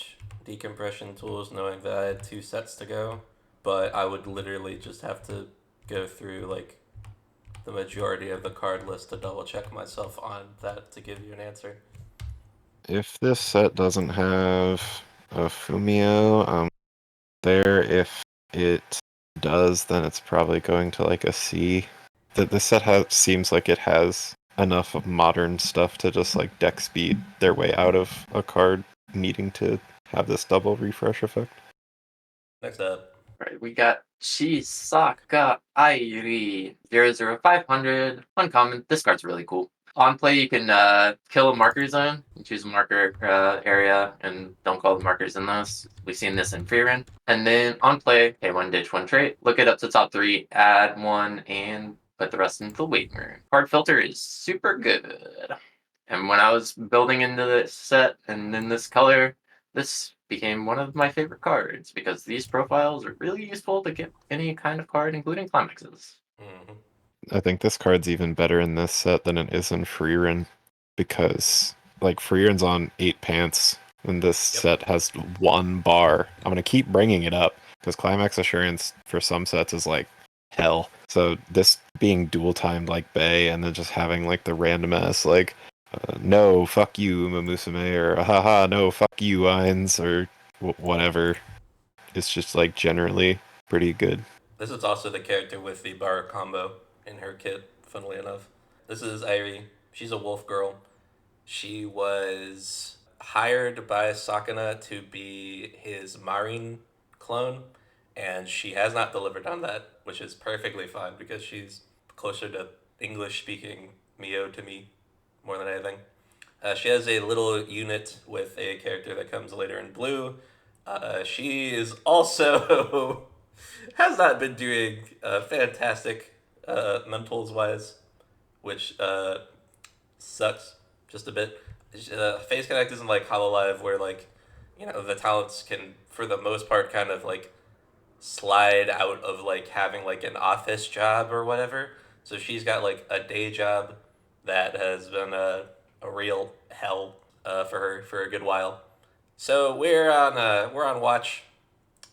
decompression tools, knowing that I had 2 sets to go, but I would literally just have to go through like the majority of the card list to double check myself on that to give you an answer. If this set doesn't have a Fumio, there. If it does, then it's probably going to like a C. The set seems like it has enough of modern stuff to just like deck speed their way out of a card needing to have this double refresh effect. Next up. Right, we got Chisaka Airi. 00500. Uncommon. This card's really cool. On play, you can kill a marker zone. You choose a marker area and don't call the markers in this. We've seen this in free run. And then on play, pay 1, ditch 1 trait. Look it up to top 3, add 1, and put the rest into the wait room. Card filter is super good. And when I was building into this set and in this color, this became one of my favorite cards because these profiles are really useful to get any kind of card, including climaxes. Mm-hmm. I think this card's even better in this set than it is in Freerun because like Freerun's on 8 pants and this set has 1 bar. I'm gonna keep bringing it up because Climax Assurance for some sets is like hell. So this being dual timed like Bay and then just having like the random ass like no fuck you Mamusume or haha no fuck you Ainz or whatever. It's just like generally pretty good. This is also the character with the bar combo in her kit, funnily enough. This is Airi. She's a wolf girl. She was hired by Sakana to be his Marin clone, and she has not delivered on that, which is perfectly fine because she's closer to English speaking Mio to me more than anything. She has a little unit with a character that comes later in blue. She is also has not been doing fantastic mentals wise, which sucks just a bit. Phase Connect isn't like HoloLive where like the talents can for the most part kind of like slide out of like having like an office job or whatever. So she's got like a day job that has been a real hell for her for a good while. So we're on watch,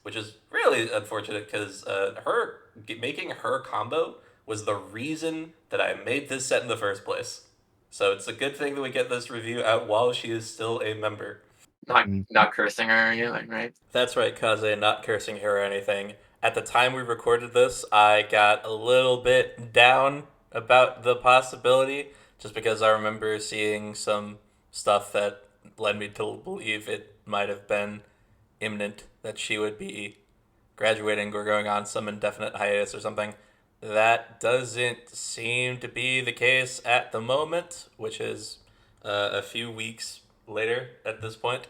which is really unfortunate because her making her combo was the reason that I made this set in the first place. So it's a good thing that we get this review out while she is still a member. Not cursing her or anything, right? That's right, Kaze, not cursing her or anything. At the time we recorded this, I got a little bit down about the possibility, just because I remember seeing some stuff that led me to believe it might have been imminent that she would be graduating or going on some indefinite hiatus or something. That doesn't seem to be the case at the moment, which is a few weeks later at this point.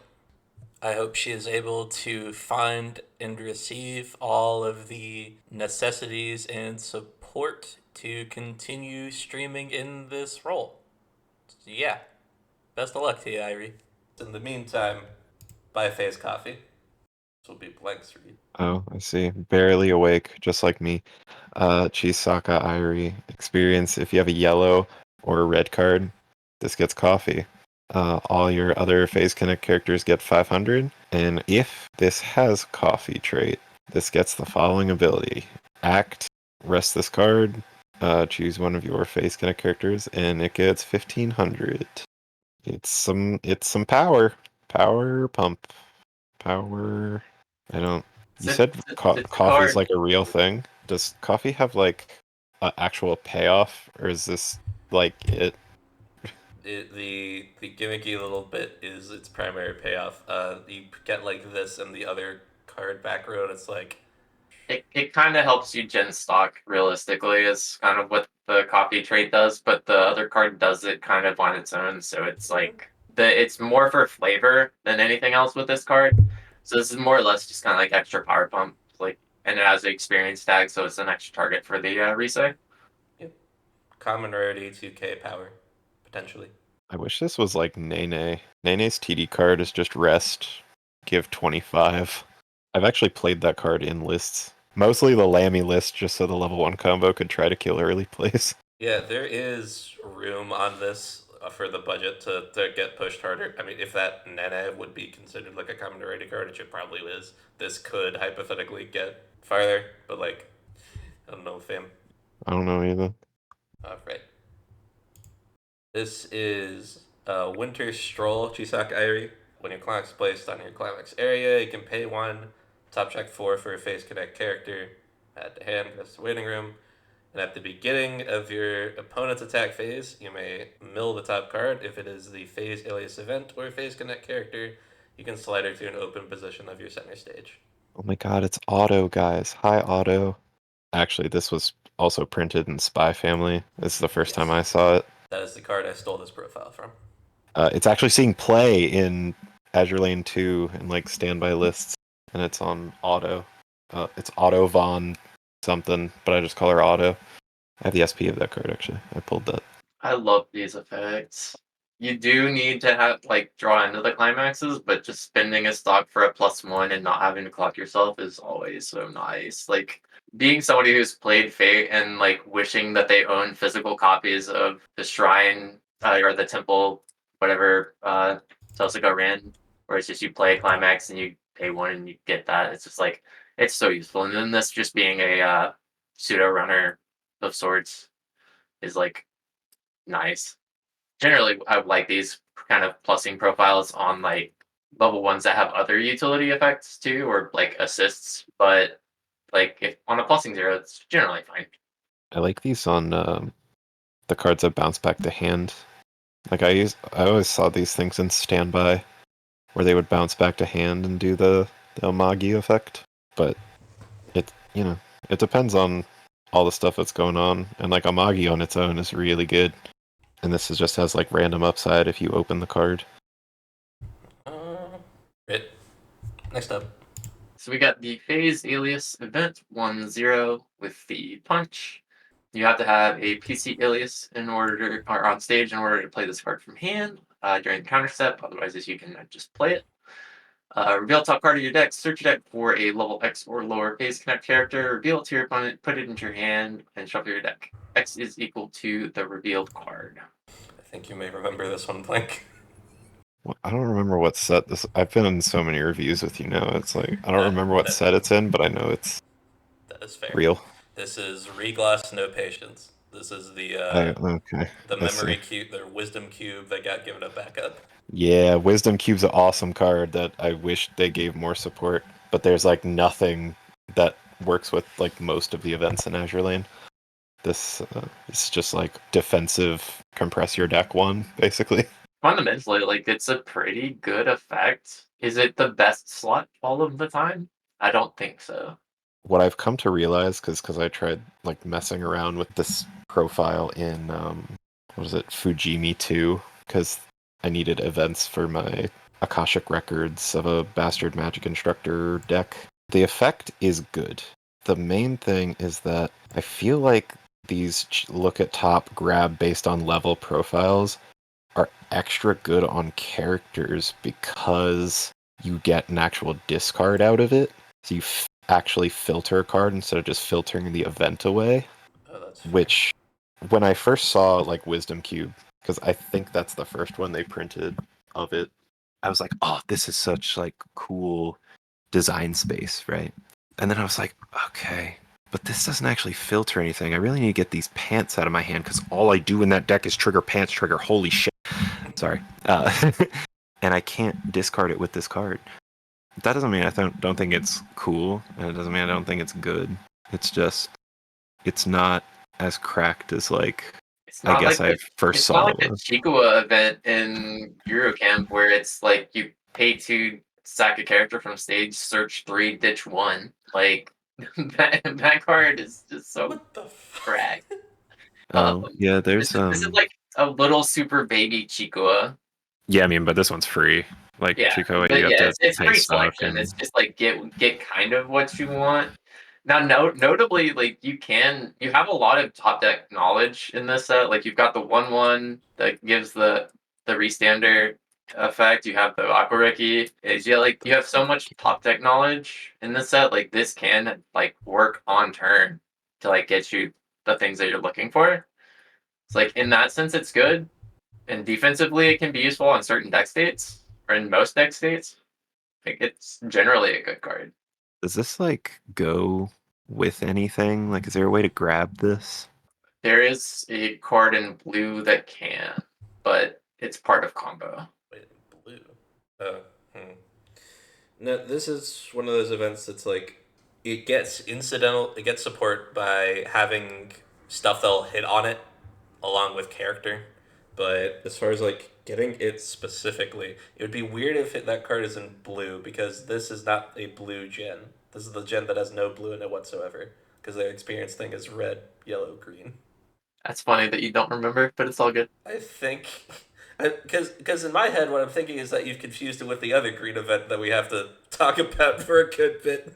I hope she is able to find and receive all of the necessities and support to continue streaming in this role. So yeah, best of luck to you, Airi. In the meantime, buy Face Coffee. This will be Blank's read. Oh, I see. Barely awake, just like me. Chisaka Airi experience. If you have a yellow or a red card, this gets coffee. All your other Phase Connect characters get 500. And if this has coffee trait, this gets the following ability. Act, rest this card, choose one of your Phase Connect characters, and it gets 1500. It's some power. Power pump. Power. I don't. You said It's a coffee's card. like a real thing. Does coffee have like an actual payoff, or is this like it? The gimmicky little bit is its primary payoff. You get like this and the other card back row, and it's like It kind of helps you gen stock realistically is kind of what the coffee trait does, but the other card does it kind of on its own. So it's like it's more for flavor than anything else with this card. So this is more or less just kind of like extra power pump, like, and it has an experience tag, so it's an extra target for the resay. common rarity 2K power, potentially. I wish this was like Nene. Nene's TD card is just rest, give 25. I've actually played that card in lists. Mostly the Lammy list, just so the level 1 combo could try to kill early plays. Yeah, there is room on this for the budget to get pushed harder. I mean, if that Nene would be considered like a common rarity card, which it probably is, this could hypothetically get farther, but like, I don't know, fam. I don't know either. Right. This is Winter Stroll Chisaka Airi. When your climax is placed on your climax area, you can pay 1, top check 4 for a phase connect character, add to hand, that's the waiting room. And at the beginning of your opponent's attack phase, you may mill the top card. If it is the phase ALiAS event or phase connect character, you can slide her to an open position of your center stage. Oh my god, it's Auto, guys. Hi, Auto. Actually, this was also printed in Spy Family. This is the first time I saw it. That is the card I stole this profile from. It's actually seeing play in Azure Lane 2 and like standby lists, and it's on Auto. It's Auto Von something, but I just call her Auto. I have the SP of that card actually. I pulled that. I love these effects. You do need to have like draw into the climaxes, but just spending a stock for a +1 and not having to clock yourself is always so nice. Like being somebody who's played Fate and like wishing that they own physical copies of the shrine or the temple, whatever Chisaka ran, where it's just you play a climax and you pay 1 and you get that. It's just like it's so useful. And then this just being a pseudo runner of sorts is like nice. Generally, I would like these kind of plussing profiles on like level 1s that have other utility effects too, or like assists. But like if on a plussing 0, it's generally fine. I like these on the cards that bounce back to hand. Like I always saw these things in standby, where they would bounce back to hand and do the Omagi effect. But it depends on all the stuff that's going on, and like Omagi on its own is really good. And this just has like random upside if you open the card. Right. Next up. So we got the phase ALiAS event 1-0 with the punch. You have to have a PC ALiAS or on stage in order to play this card from hand during the counter step. Otherwise, you can just play it. Reveal top card of your deck. Search your deck for a level X or lower phase connect character. Reveal it to your opponent. Put it into your hand and shuffle your deck. X is equal to the revealed card. I think you may remember this one, Blank. Well, I don't remember what set this. I've been in so many reviews with you now. It's like I don't remember what set it's in, but I know it's That is fair. real. This is Regloss No Patience. This is the Okay. the memory cube, the wisdom cube that got given a backup. Yeah, Wisdom Cube's an awesome card that I wish they gave more support, but there's like nothing that works with like most of the events in Azure Lane. This is just like defensive compress your deck 1, basically. Fundamentally, like it's a pretty good effect. Is it the best slot all of the time? I don't think so. What I've come to realize, because I tried like messing around with this profile in what is it, Fujimi 2, because I needed events for my Akashic Records of a Bastard Magic Instructor deck. The effect is good. The main thing is that I feel like these look at top grab based on level profiles are extra good on characters because you get an actual discard out of it. So you actually filter a card instead of just filtering the event away. Oh, that's which, when I first saw like Wisdom Cube, because I think that's the first one they printed of it, I was like, oh, this is such like cool design space, right? And then I was like, okay, but this doesn't actually filter anything. I really need to get these pants out of my hand because all I do in that deck is trigger pants trigger. Holy shit. Sorry. And I can't discard it with this card. That doesn't mean I don't think it's cool, and it doesn't mean I don't think it's good. It's just, it's not as cracked as, like, It's I not guess like I first it's saw not like it the was. Chikua event in Eurocamp where it's like you pay to sack a character from stage, search 3, ditch 1. Like that card is just so What the fuck? cracked. Yeah, This is like a little super baby Chikua. Yeah, I mean, but this one's free. Like, Yeah, Chico, but you have yeah, to it's pay free stock, selection. and It's just like get kind of what you want. Now, notably, like you have a lot of top deck knowledge in this set. Like you've got the 1/1 that gives the restander effect. You have the Aquariki. You have so much top deck knowledge in this set. Like this can like work on turn to like get you the things that you're looking for. It's like in that sense, it's good. And defensively, it can be useful on certain deck states, or in most deck states. Like it's generally a good card. does this, like, go with anything? Like, is there a way to grab this? There is a card in blue that can, but it's part of combo. Wait, blue. Oh, No, this is one of those events that's like, it gets incidental. It gets support by having stuff that'll hit on it, along with character. But as far as like getting it specifically, it would be weird if that card is in blue because this is not a blue gen. This is the gen that has no blue in it whatsoever because their experience thing is red, yellow, green. That's funny that you don't remember, but it's all good. I think, because in my head, what I'm thinking is that you've confused it with the other green event that we have to talk about for a good bit.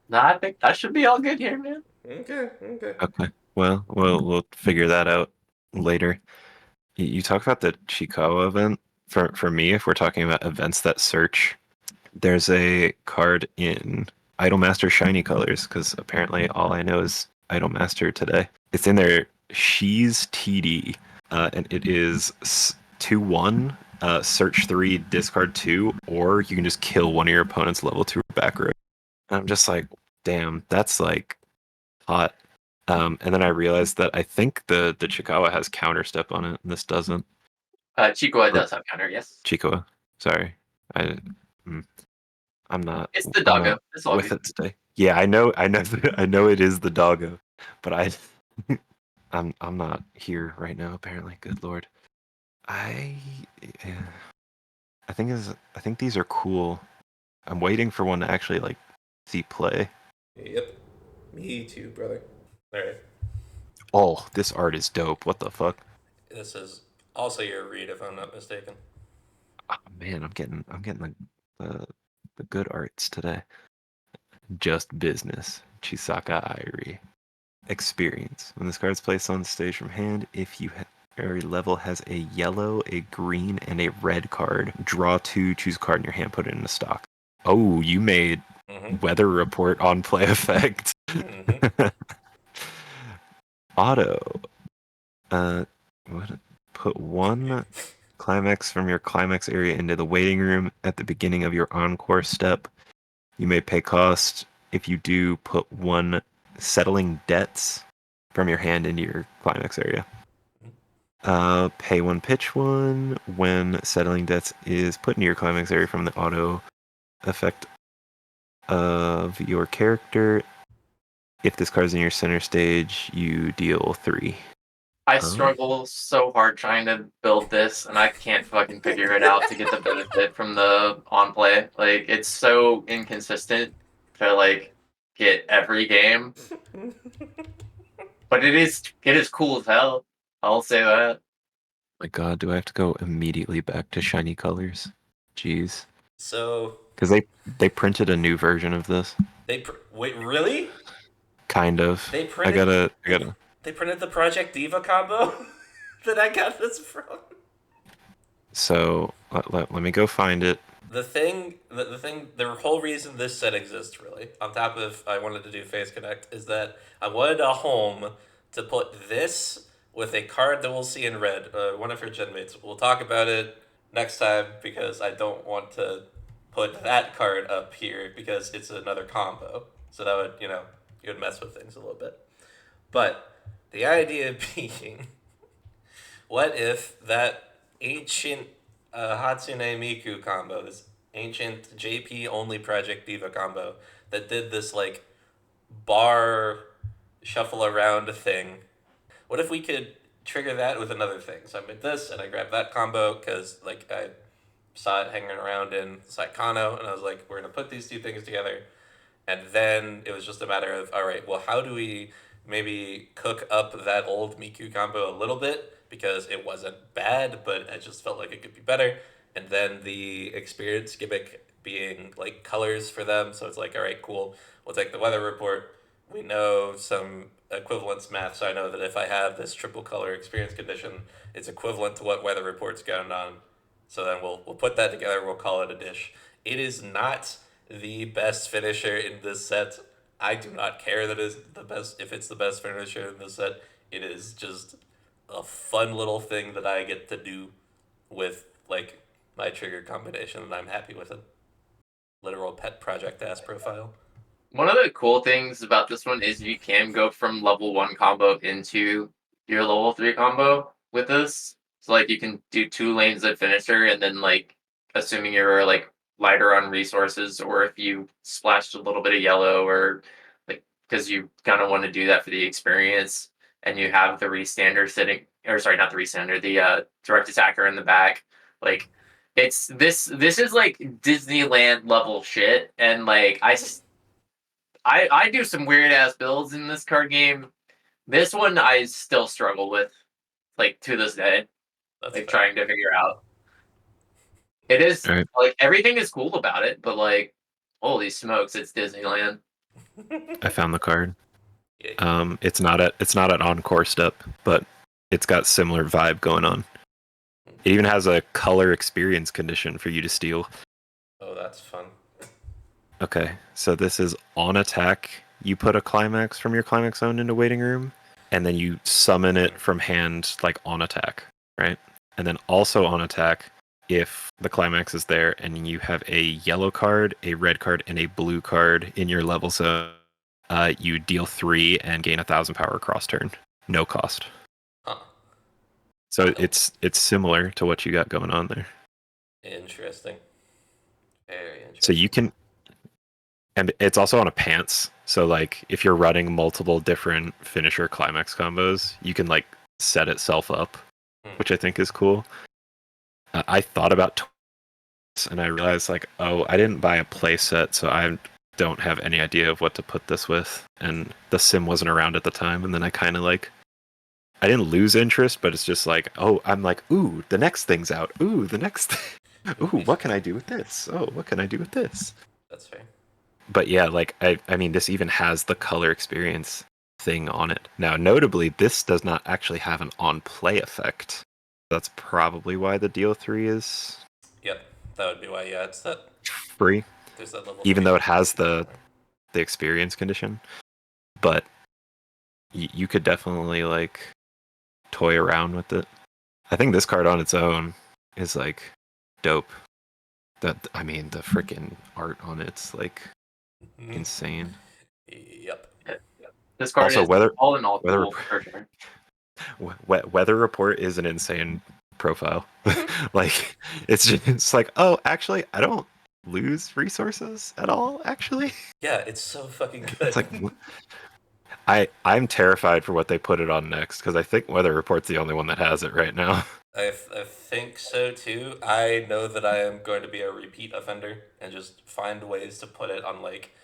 Nah, I think that should be all good here, man. Okay. Okay. Well, we'll figure that out later. You talk about the Chikawa event. For me, if we're talking about events that search, there's a card in Idolmaster Shiny Colors, because apparently all I know is Idolmaster today. It's in there, She's TD, and it is 2/1, search 3, discard 2, or you can just kill one of your opponent's level 2 back row. And I'm just like, damn, that's like hot. And then I realized that I think the Chikawa has counter step on it, and this doesn't. Chikua does have counter, yes. Chikawa, sorry, I'm not. It's the I'm doggo. not It's all with good. it today. Yeah, I know, I know it is the doggo, but I'm not here right now. Apparently, good lord. I think these are cool. I'm waiting for one to actually like see play. Yep. Me too, brother. All right. Oh, this art is dope. What the fuck? This is also your read, if I'm not mistaken. Oh, man, I'm getting the good arts today. Just business. Chisaka Airi. Experience. When this card is placed on stage from hand, if every level has a yellow, a green, and a red card, draw 2, choose a card in your hand, put it in a stock. Oh, you made weather report on play effect. Auto. Put 1 climax from your climax area into the waiting room at the beginning of your encore step. You may pay cost. If you do, put 1 settling debts from your hand into your climax area. Pay 1 pitch 1 when settling debts is put into your climax area from the auto effect of your character. If this card is in your center stage, you deal 3. I struggle so hard trying to build this, and I can't fucking figure it out to get the benefit from the on play. Like it's so inconsistent to like get every game, but it is cool as hell. I'll say that. My god, do I have to go immediately back to shiny colors? Jeez. So Because they printed a new version of this. Wait, really? Kind of. They printed. I gotta. They printed the Project Diva combo that I got this from. So let me go find it. The whole reason this set exists, really, on top of I wanted to do Face Connect, is that I wanted a home to put this with a card that we'll see in red. One of her gen mates. We'll talk about it next time because I don't want to put that card up here because it's another combo. So that would, you would mess with things a little bit. But the idea being, What if that ancient Hatsune Miku combo, this ancient JP only Project Diva combo that did this like bar shuffle around thing? What if we could trigger that with another thing? So I made this and I grabbed that combo because like I saw it hanging around in Saikano and I was like, we're gonna put these two things together. And then it was just a matter of, all right, well, how do we maybe cook up that old Miku combo a little bit? Because it wasn't bad, but I just felt like it could be better. And then the experience gimmick being like colors for them. So it's like, all right, cool. We'll take the weather report. We know some equivalence math. So I know that if I have this triple color experience condition, it's equivalent to what weather report's going on. So then we'll put that together. We'll call it a dish. It is not the best finisher in this set. I do not care that is the best if it's the best finisher in this set. It is just a fun little thing that I get to do with like my trigger combination, and I'm happy with it. Literal pet project ass profile. One of the cool things about this one is you can go from level 1 combo into your level 3 combo with this. So like you can do 2 lanes of finisher, and then like assuming you're like lighter on resources, or if you splashed a little bit of yellow, or like because you kind of want to do that for the experience, and you have the restander sitting, or sorry, not the restander, the direct attacker in the back. Like it's this is like Disneyland level shit, and like I do some weird ass builds in this card game. This one I still struggle with, like to this day, That's like fair. trying to figure out. It is Right. like everything is cool about it, but like, holy smokes, it's Disneyland. I found the card. Yeah. It's not at Encore step, but it's got similar vibe going on. It even has a color experience condition for you to steal. Oh, that's fun. Okay, so this is on attack. You put a climax from your climax zone into waiting room, and then you summon it from hand like on attack, right? And then also on attack, if the climax is there and you have a yellow card, a red card, and a blue card in your level zone, you deal 3 and gain 1,000 power cross turn, no cost. Huh. So it's similar to what you got going on there. Interesting. Very interesting. So you can, and it's also on a pants. So like if you're running multiple different finisher climax combos, you can like set itself up, which I think is cool. I thought about and I realized like, oh, I didn't buy a play set, so I don't have any idea of what to put this with, and the sim wasn't around at the time, and then I kind of like, I didn't lose interest, but it's just like, oh, I'm like, ooh, the next thing's out. Ooh, the next ooh, what can I do with this? Oh, what can I do with this? That's fair. But yeah, like I mean, this even has the color experience thing on it. Now, notably, this does not actually have an on-play effect. That's probably why the deal 3 is Yep, that would be why. Yeah, it's that. free, There's that level. even 3. though it has the experience condition. But you could definitely like toy around with it. I think this card on its own is like dope. I mean, the freaking art on it's like insane. Yep. This card Also, is weather all in all weather cool for sure. weather report is an insane profile. Like it's like, oh, actually, I don't lose resources at all. Actually, Yeah, it's so fucking good. it's like I'm terrified for what they put it on next, because I think weather report's the only one that has it right now. I think so too. I know that I am going to be a repeat offender and just find ways to put it on like.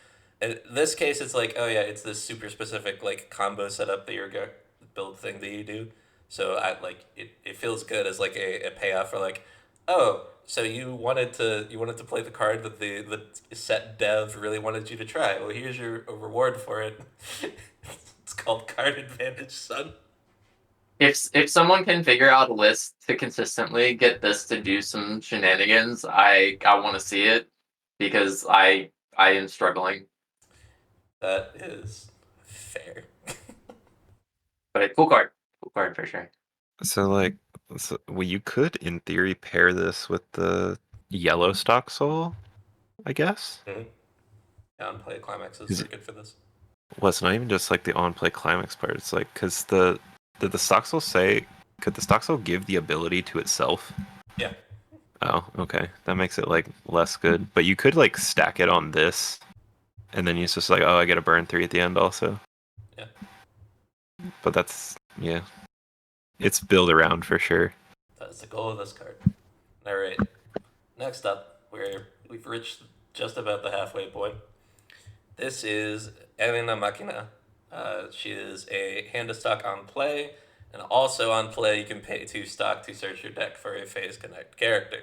In this case, it's like, oh yeah, it's this super specific like combo setup that you're going build thing that you do. So I like it feels good as like a payoff for like, oh, so you wanted to play the card that the set dev really wanted you to try. Well, here's your reward for it. It's called card advantage, son. If someone can figure out a list to consistently get this to do some shenanigans, I want to see it, because I am struggling. That is fair. But cool card for sure. So like, well, you could in theory pair this with the yellow stock soul, I guess. Mm-hmm. Yeah, on play climax is pretty good for this. Well, it's not even just like the on play climax part. It's like, because did the stock soul say could the stock still give the ability to itself? Yeah. Oh, okay. That makes it like less good. But you could like stack it on this, and then it's just like, oh, I get a burn 3 at the end also. Yeah. But that's yeah. It's build around for sure. That's the goal of this card. All right. Next up, we've reached just about the halfway point. This is Erina Makina. She is a hand to stock on play, and also on play you can pay 2 stock to search your deck for a Phase Connect character.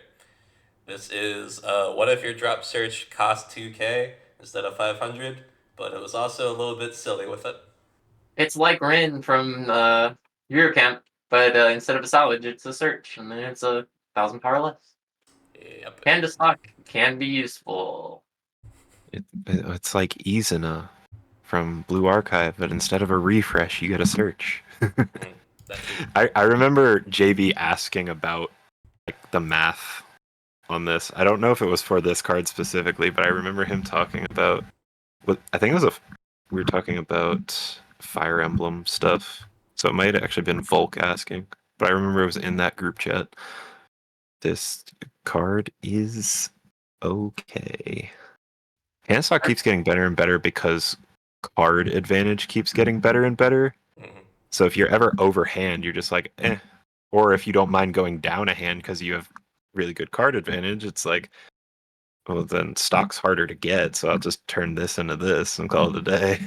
This is what if your drop search cost 2k instead of 500, but it was also a little bit silly with it. It's like Rin from Eurocamp, but instead of a salvage, it's a search, and then it's 1,000 power less. Yep. Hand to stock can be useful. It's like Izuna from Blue Archive, but instead of a refresh, you get a search. I remember JB asking about like the math on this. I don't know if it was for this card specifically, but I remember him talking about. I think it was we were talking about Fire Emblem stuff, so it might have actually been Volk asking. But I remember it was in that group chat. This card is okay. Hand stock keeps getting better and better because card advantage keeps getting better and better. Mm-hmm. So if you're ever overhand, you're just like, eh. Or if you don't mind going down a hand because you have really good card advantage, it's like, well, then stock's harder to get, so I'll just turn this into this and call it a day.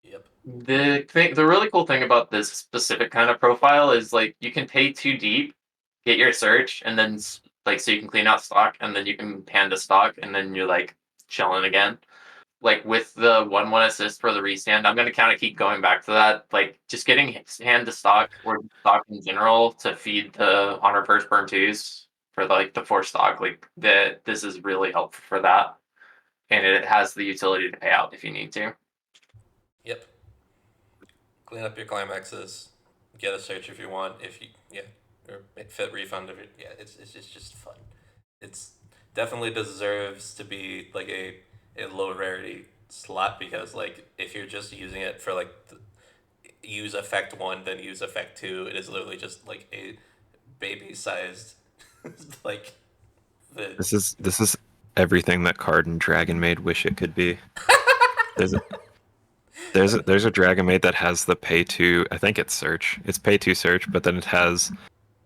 Yep. The really cool thing about this specific kind of profile is like you can pay 2 deep, get your search, and then like so you can clean out stock, and then you can hand to stock, and then you're like chilling again. Like with the 1/1 assist for the restand, I'm gonna kind of keep going back to that. Like just getting hand to stock or stock in general to feed the honor purse burn 2s for like the 4 stock. Like this is really helpful for that, and it has the utility to pay out if you need to. Yep. Clean up your climaxes. Get a search if you want. Or fit refund if it's just fun. It's definitely deserves to be like a low rarity slot because like if you're just using it for like use effect 1 then use effect 2, it is literally just like a baby sized like the This is everything that Card and Dragon Maid wish it could be. There's a Dragon Maid that has the pay to, I think it's search. It's pay to search, but then it has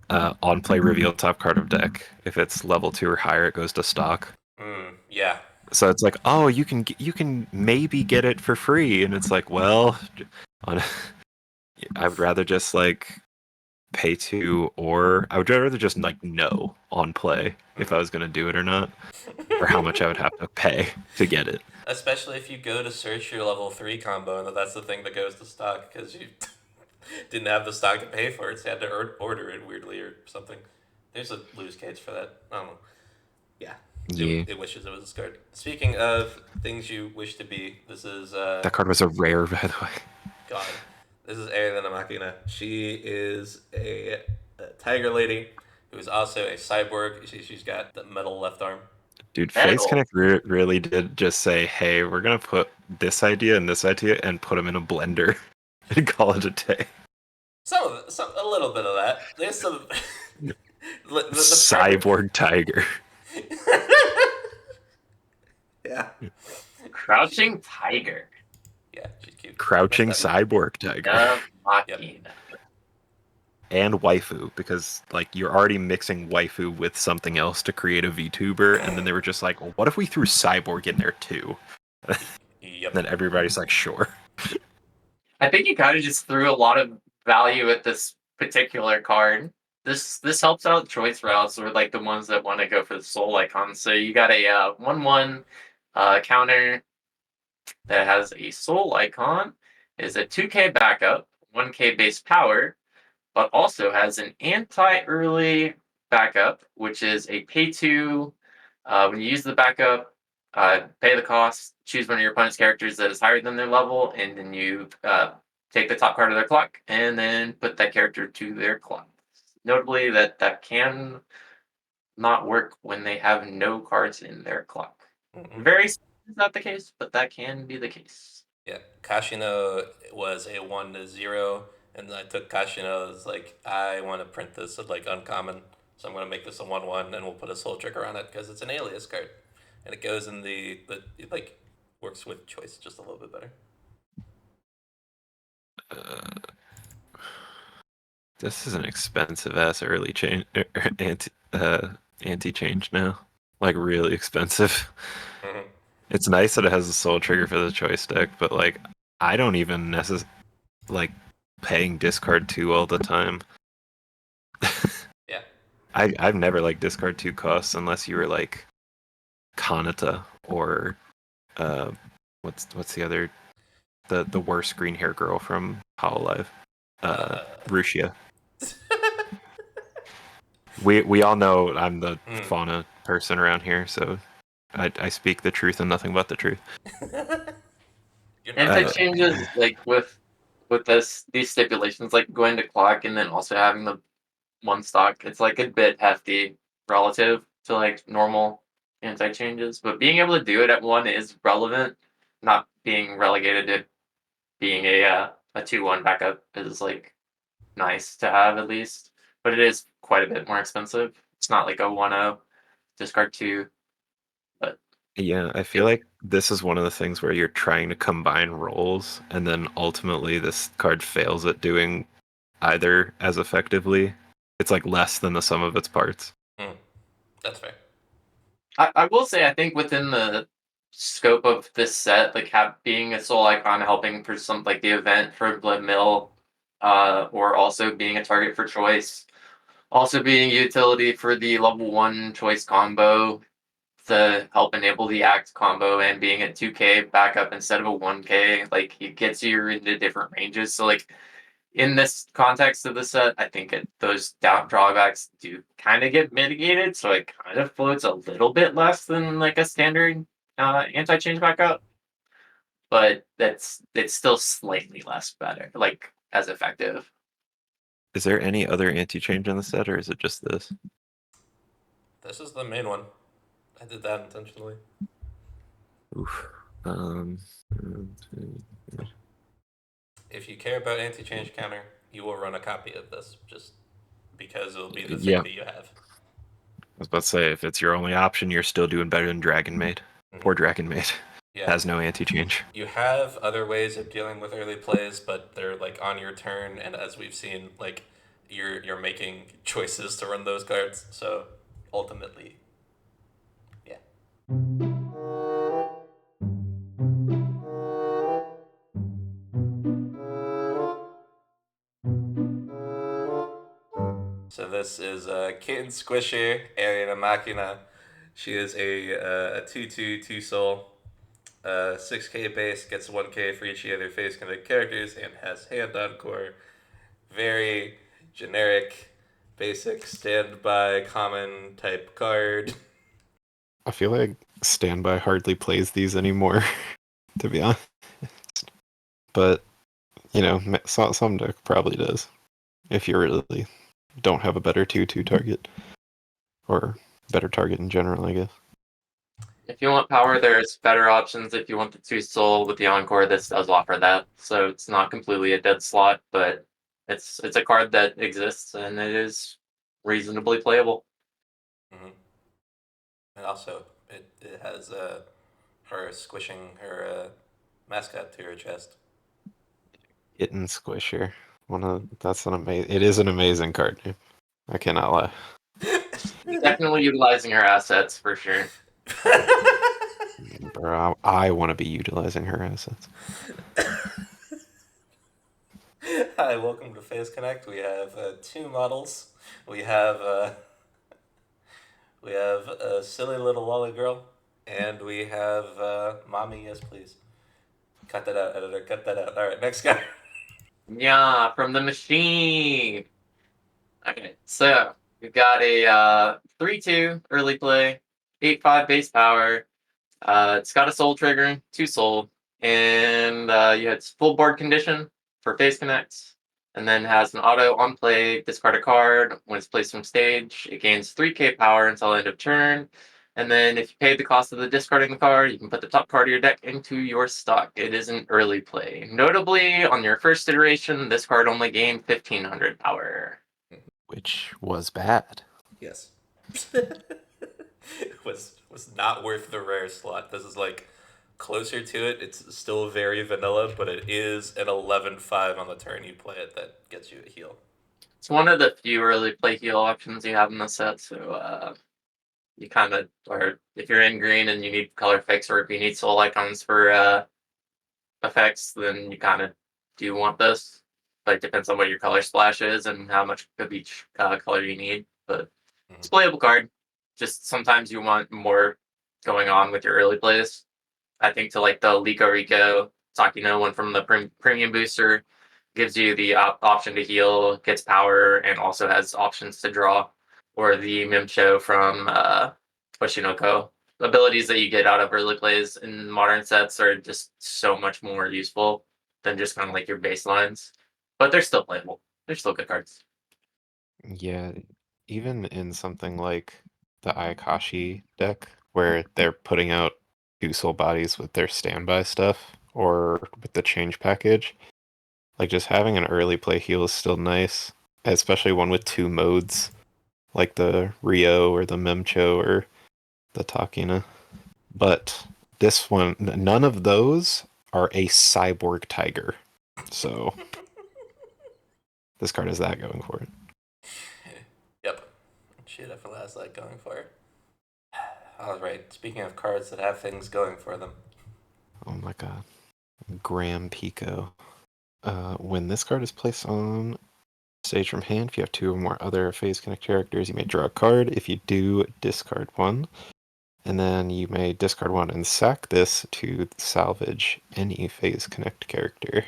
on play reveal top card of deck. If it's level 2 or higher, it goes to stock. Yeah. So it's like, oh, you can maybe get it for free, and it's like, well, I would rather just like pay to, or I would rather just like know on play if I was gonna do it or not, or how much I would have to pay to get it. Especially if you go to search your level 3 combo and that's the thing that goes to stock because you didn't have the stock to pay for it, so you had to order it weirdly or something. There's a loose cage for that. I don't know. Yeah. Yeah. It wishes it was a card. Speaking of things you wish to be, this is That card was a rare, by the way. God. This is Erina Makina. She is a tiger lady who is also a cyborg. She's got the metal left arm. Dude, Phase Connect really did just say, hey, we're going to put this idea and this idea and put them in a blender and call it a day. A little bit of that. There's some... Cyborg tiger. Yeah. Crouching tiger. Yeah, she's cute. Crouching cyborg tiger. Yep. And waifu, because like you're already mixing waifu with something else to create a VTuber, and then they were just like, well, what if we threw cyborg in there too? Yep. Then everybody's like, sure. I think you kind of just threw a lot of value at this particular card. This helps out choice routes or like the ones that want to go for the soul icon. So you got a 1/1 counter that has a soul icon, is a 2k backup, 1k base power, but also has an anti-early backup, which is a pay to. When you use the backup, pay the cost, choose one of your opponent's characters that is higher than their level, and then you take the top card of their clock and then put that character to their clock. Notably, that can not work when they have no cards in their clock. Mm-hmm. Very is not the case, but that can be the case. Yeah, Kashino was a 1-0, And I took Kashina. I was like, I want to print this at like uncommon, so I'm gonna make this a 1/1, and we'll put a soul trigger on it because it's an ALiAS card, and it goes in the it like works with choice just a little bit better. This is an expensive ass early change, anti change now. Like really expensive. Mm-hmm. It's nice that it has a soul trigger for the choice deck, but like I don't even like paying discard 2 all the time. Yeah. I've never liked discard 2 costs unless you were like Kanata or what's the other the worst green hair girl from Hololive? Rushia. We all know I'm the fauna person around here, so I speak the truth and nothing but the truth. Anti-changes, like with these stipulations, like going to clock and then also having the one stock, it's like a bit hefty relative to like normal anti-changes. But being able to do it at 1 is relevant. Not being relegated to being a 2/1 backup is like nice to have at least. But it is quite a bit more expensive. It's not like a 1/0 discard 2. But Yeah, I feel like this is one of the things where you're trying to combine roles, and then ultimately this card fails at doing either as effectively. It's like less than the sum of its parts. That's fair. I will say, I think within the scope of this set, like being a soul icon helping for some like the event for Blood Mill, or also being a target for choice, also being utility for the level 1 choice combo to help enable the act combo, and being a 2k backup instead of a 1k, like it gets you into different ranges. So like in this context of the set, I think those drawbacks do kind of get mitigated, so it kind of floats a little bit less than like a standard anti-change backup, but it's still slightly less better, like as effective. Is there any other anti-change in the set, or is it just this? This is the main one. I did that intentionally. Oof. If you care about anti-change counter, you will run a copy of this just because it'll be the thing Yeah. that you have. I was about to say, if it's your only option, you're still doing better than Dragon Maid. Poor Dragon Maid. Yeah. Has no anti-change. You have other ways of dealing with early plays, but they're like on your turn, and as we've seen, like you're making choices to run those cards. So ultimately, yeah. So this is Kitten Squisher, Erina Makina. She is a 2/2 2 soul. 6k base, gets 1k for each of the other face connect characters, and has hand on core. Very generic, basic standby common type card. I feel like Standby hardly plays these anymore, to be honest. But, you know, some deck probably does. If you really don't have a better 2/2 target. Or better target in general, I guess. If you want power, there's better options. If you want the 2 soul with the encore, this does offer that. So it's not completely a dead slot, but it's a card that exists and it is reasonably playable. Mm-hmm. And also, it has her squishing her mascot to her chest. Kitten Squisher. It is an amazing card, dude. I cannot lie. Definitely utilizing her assets for sure. Bro, I want to be utilizing her assets. Hi, welcome to Face Connect. We have 2 models. We have a silly little lolly girl, and we have mommy. Yes, please. Cut that out, editor. Cut that out. All right, next guy. Yeah, from the machine. Okay, so we've got a 3/2 early play, 8/5 base power. It's got a soul trigger, 2 soul, and you had full board condition for face connects, and then has an auto on play, discard a card. When it's placed from stage, it gains 3k power until end of turn. And then if you pay the cost of the discarding the card, you can put the top card of your deck into your stock. It is an early play. Notably, on your first iteration, this card only gained 1500 power. Which was bad. Yes. was not worth the rare slot. This is like closer to it. It's still very vanilla, but it is an 11-5 on the turn you play it that gets you a heal. It's one of the few early play heal options you have in the set, so you kind of, or if you're in green and you need color fix, or if you need soul icons for effects, then you kind of do want this. But it depends on what your color splash is and how much of each color you need. But it's a playable card. Just sometimes you want more going on with your early plays. I think to like the Liko Rico Takino one from the premium booster gives you the option to heal, gets power, and also has options to draw. Or the Mimcho from Oshinoko. The abilities that you get out of early plays in modern sets are just so much more useful than just kind of like your baselines. But they're still playable. They're still good cards. Yeah, even in something like the Ayakashi deck, where they're putting out two soul bodies with their standby stuff, or with the change package, like just having an early play heal is still nice, especially one with two modes, like the Rio or the Memcho or the Takina. But this one, none of those are a cyborg tiger. So this card has that going for it. Yep. She definitely has that going for her. Alright, speaking of cards that have things going for them. Oh my god. Graham Pico. When this card is placed on stage from hand, if you have two or more other Phase Connect characters, you may draw a card. If you do, discard one. And then you may discard one and sack this to salvage any Phase Connect character.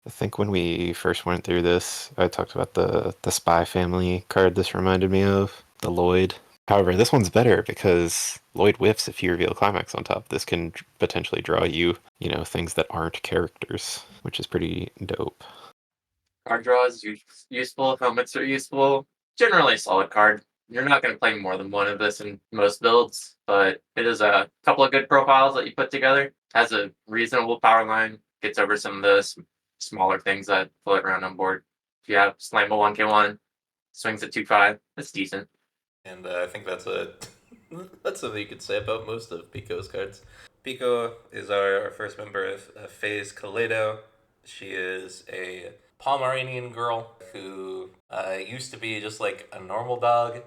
I think when we first went through this, I talked about the Spy Family card this reminded me of, the Lloyd. However, this one's better because Lloyd whiffs if you reveal Climax on top. This can potentially draw you, things that aren't characters, which is pretty dope. Card draw is useful. Helmets are useful. Generally a solid card. You're not going to play more than one of this in most builds, but it is a couple of good profiles that you put together. Has a reasonable power line. Gets over some of the smaller things that float around on board. If you have Slam a 1k1, swings at 2/5, that's decent. And I think that's that's something you could say about most of Pico's cards. Pico is our first member of Phase KALEiDO. She is a Pomeranian girl who used to be just like a normal dog.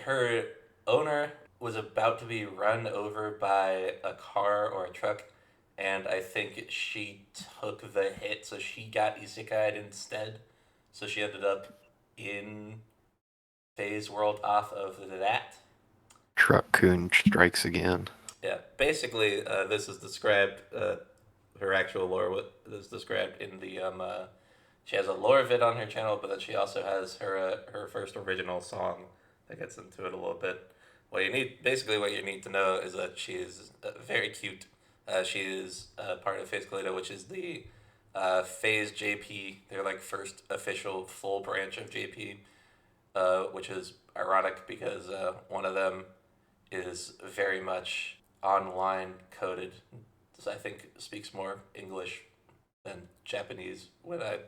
Her owner was about to be run over by a car or a truck, and I think she took the hit, so she got isekai'd instead. So she ended up in Phase world off of that. Truck-kun strikes again. Yeah, basically, this is described. Her actual lore is described in the she has a lore vid on her channel, but then she also has her first original song that gets into it a little bit. What you need to know is that she is very cute. She is part of Phase KALEiDO, which is the Phase JP. They're like first official full branch of JP, which is ironic because one of them is very much online coded. I think speaks more English than Japanese when I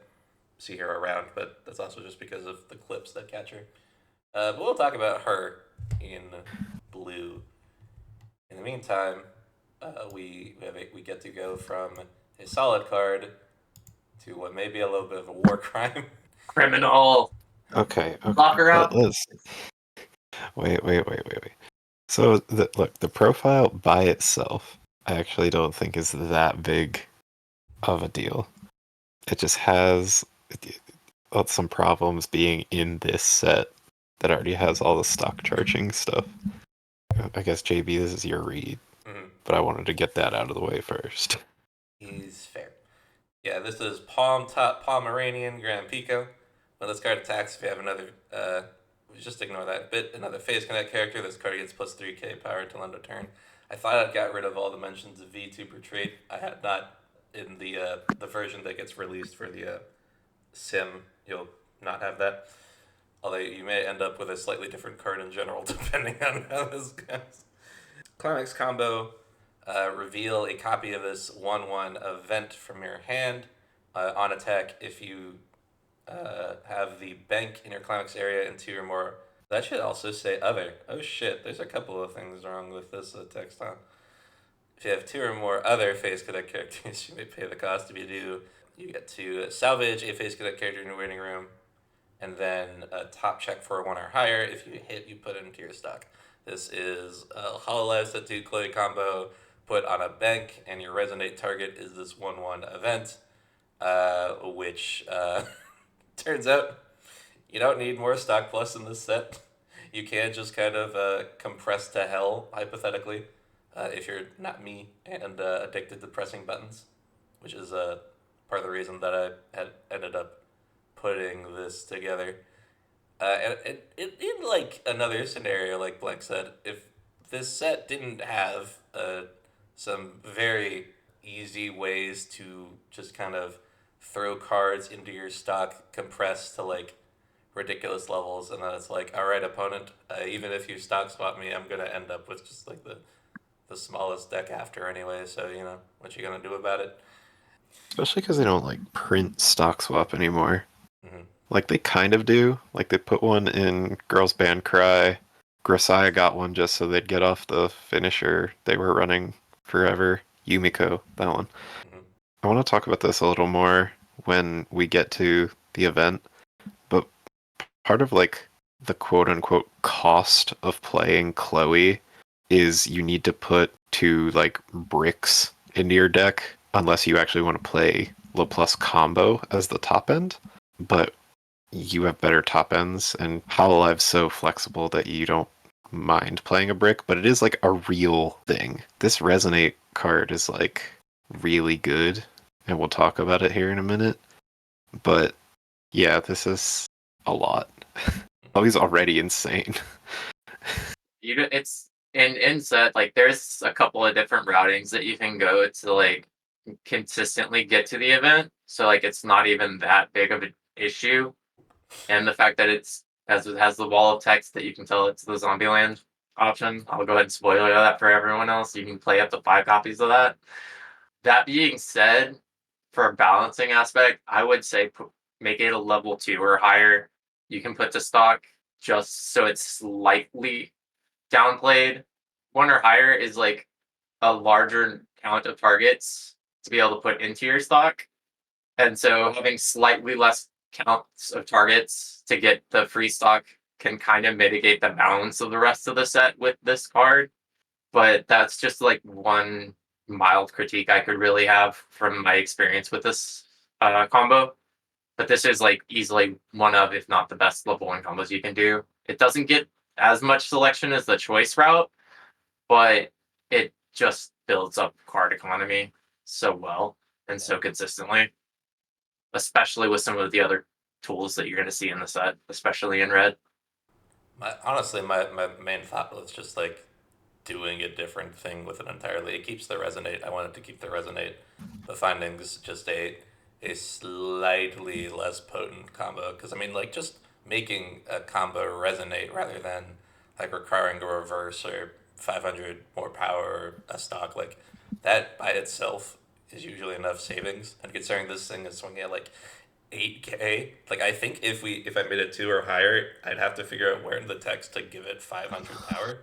see her around, but that's also just because of the clips that catch her. But we'll talk about her in blue. In the meantime, we get to go from a solid card to what may be a little bit of a war crime. Criminal. Okay. Lock her up. Wait. So, the profile by itself, I actually don't think is that big of a deal. It just has some problems being in this set that already has all the stock charging stuff. I guess, JB, this is your read, but I wanted to get that out of the way first. He's fair. Yeah, this is Palm Top Pomeranian Grand Pico. When this card attacks, if you have another, just ignore that bit, another Phase Connect character, this card gets plus 3k power till end of turn. I thought I'd got rid of all the mentions of V2 per trait. I had not. In the version that gets released for the sim, you'll not have that. Although you may end up with a slightly different card in general, depending on how this goes. Climax combo, reveal a copy of this 1/1 event from your hand. On attack, if you have the bank in your climax area and 2 or more. That should also say other. Oh shit, there's a couple of things wrong with this text, huh? If you have 2 or more other Phase Cadet characters, you may pay the cost. If you do, you get to salvage a Phase Cadet character in your waiting room, and then a top check for 1 or higher. If you hit, you put it into your stock. This is a ALiAS Tattoo Clay combo put on a bank, and your resonate target is this 1/1 event, which turns out you don't need more stock plus in this set. You can just kind of compress to hell, hypothetically, if you're not me and addicted to pressing buttons, which is part of the reason that I had ended up putting this together. And in like another scenario, like Blank said, if this set didn't have some very easy ways to just kind of throw cards into your stock, compress to like ridiculous levels, and then it's like, all right, opponent, even if you stock swap me, I'm gonna end up with just like the smallest deck after anyway. So you know what you gonna do about it? Especially because they don't like print stock swap anymore. Mm-hmm. Like they kind of do. Like they put one in Girls Band Cry. Grosaya got one just so they'd get off the finisher they were running forever. Yumiko, that one. Mm-hmm. I want to talk about this a little more when we get to the event, but part of like the quote unquote cost of playing Chloe is you need to put 2 like bricks into your deck unless you actually want to play low plus combo as the top end. But you have better top ends, and Hololive's so flexible that you don't mind playing a brick, but it is like a real thing. This Resonate card is like really good, and we'll talk about it here in a minute. But yeah, this is a lot. Oh, he's already insane. It's in set, like there's a couple of different routings that you can go to like consistently get to the event. So like it's not even that big of an issue. And the fact that it has the wall of text that you can tell it's the Zombieland option. I'll go ahead and spoiler that for everyone else. You can play up to 5 copies of that. That being said, for a balancing aspect, I would say make it a level 2 or higher. You can put to stock just so it's slightly downplayed. 1 or higher is like a larger count of targets to be able to put into your stock. And so having slightly less counts of targets to get the free stock can kind of mitigate the balance of the rest of the set with this card. But that's just like one mild critique I could really have from my experience with this combo. But this is like easily one of, if not the best level 1 combos you can do. It doesn't get as much selection as the choice route, but it just builds up card economy so well and so consistently, especially with some of the other tools that you're going to see in the set, especially in red. Honestly, my main thought was just like doing a different thing with it entirely. It keeps the resonate. I wanted to keep the resonate, but finding's just a slightly less potent combo. Because I mean, like just making a combo resonate rather than like requiring a reverse or 500 more power or a stock, like that by itself is usually enough savings. And considering this thing is swinging at like 8K, like I think if I made it 2 or higher, I'd have to figure out where in the text to give it 500 power.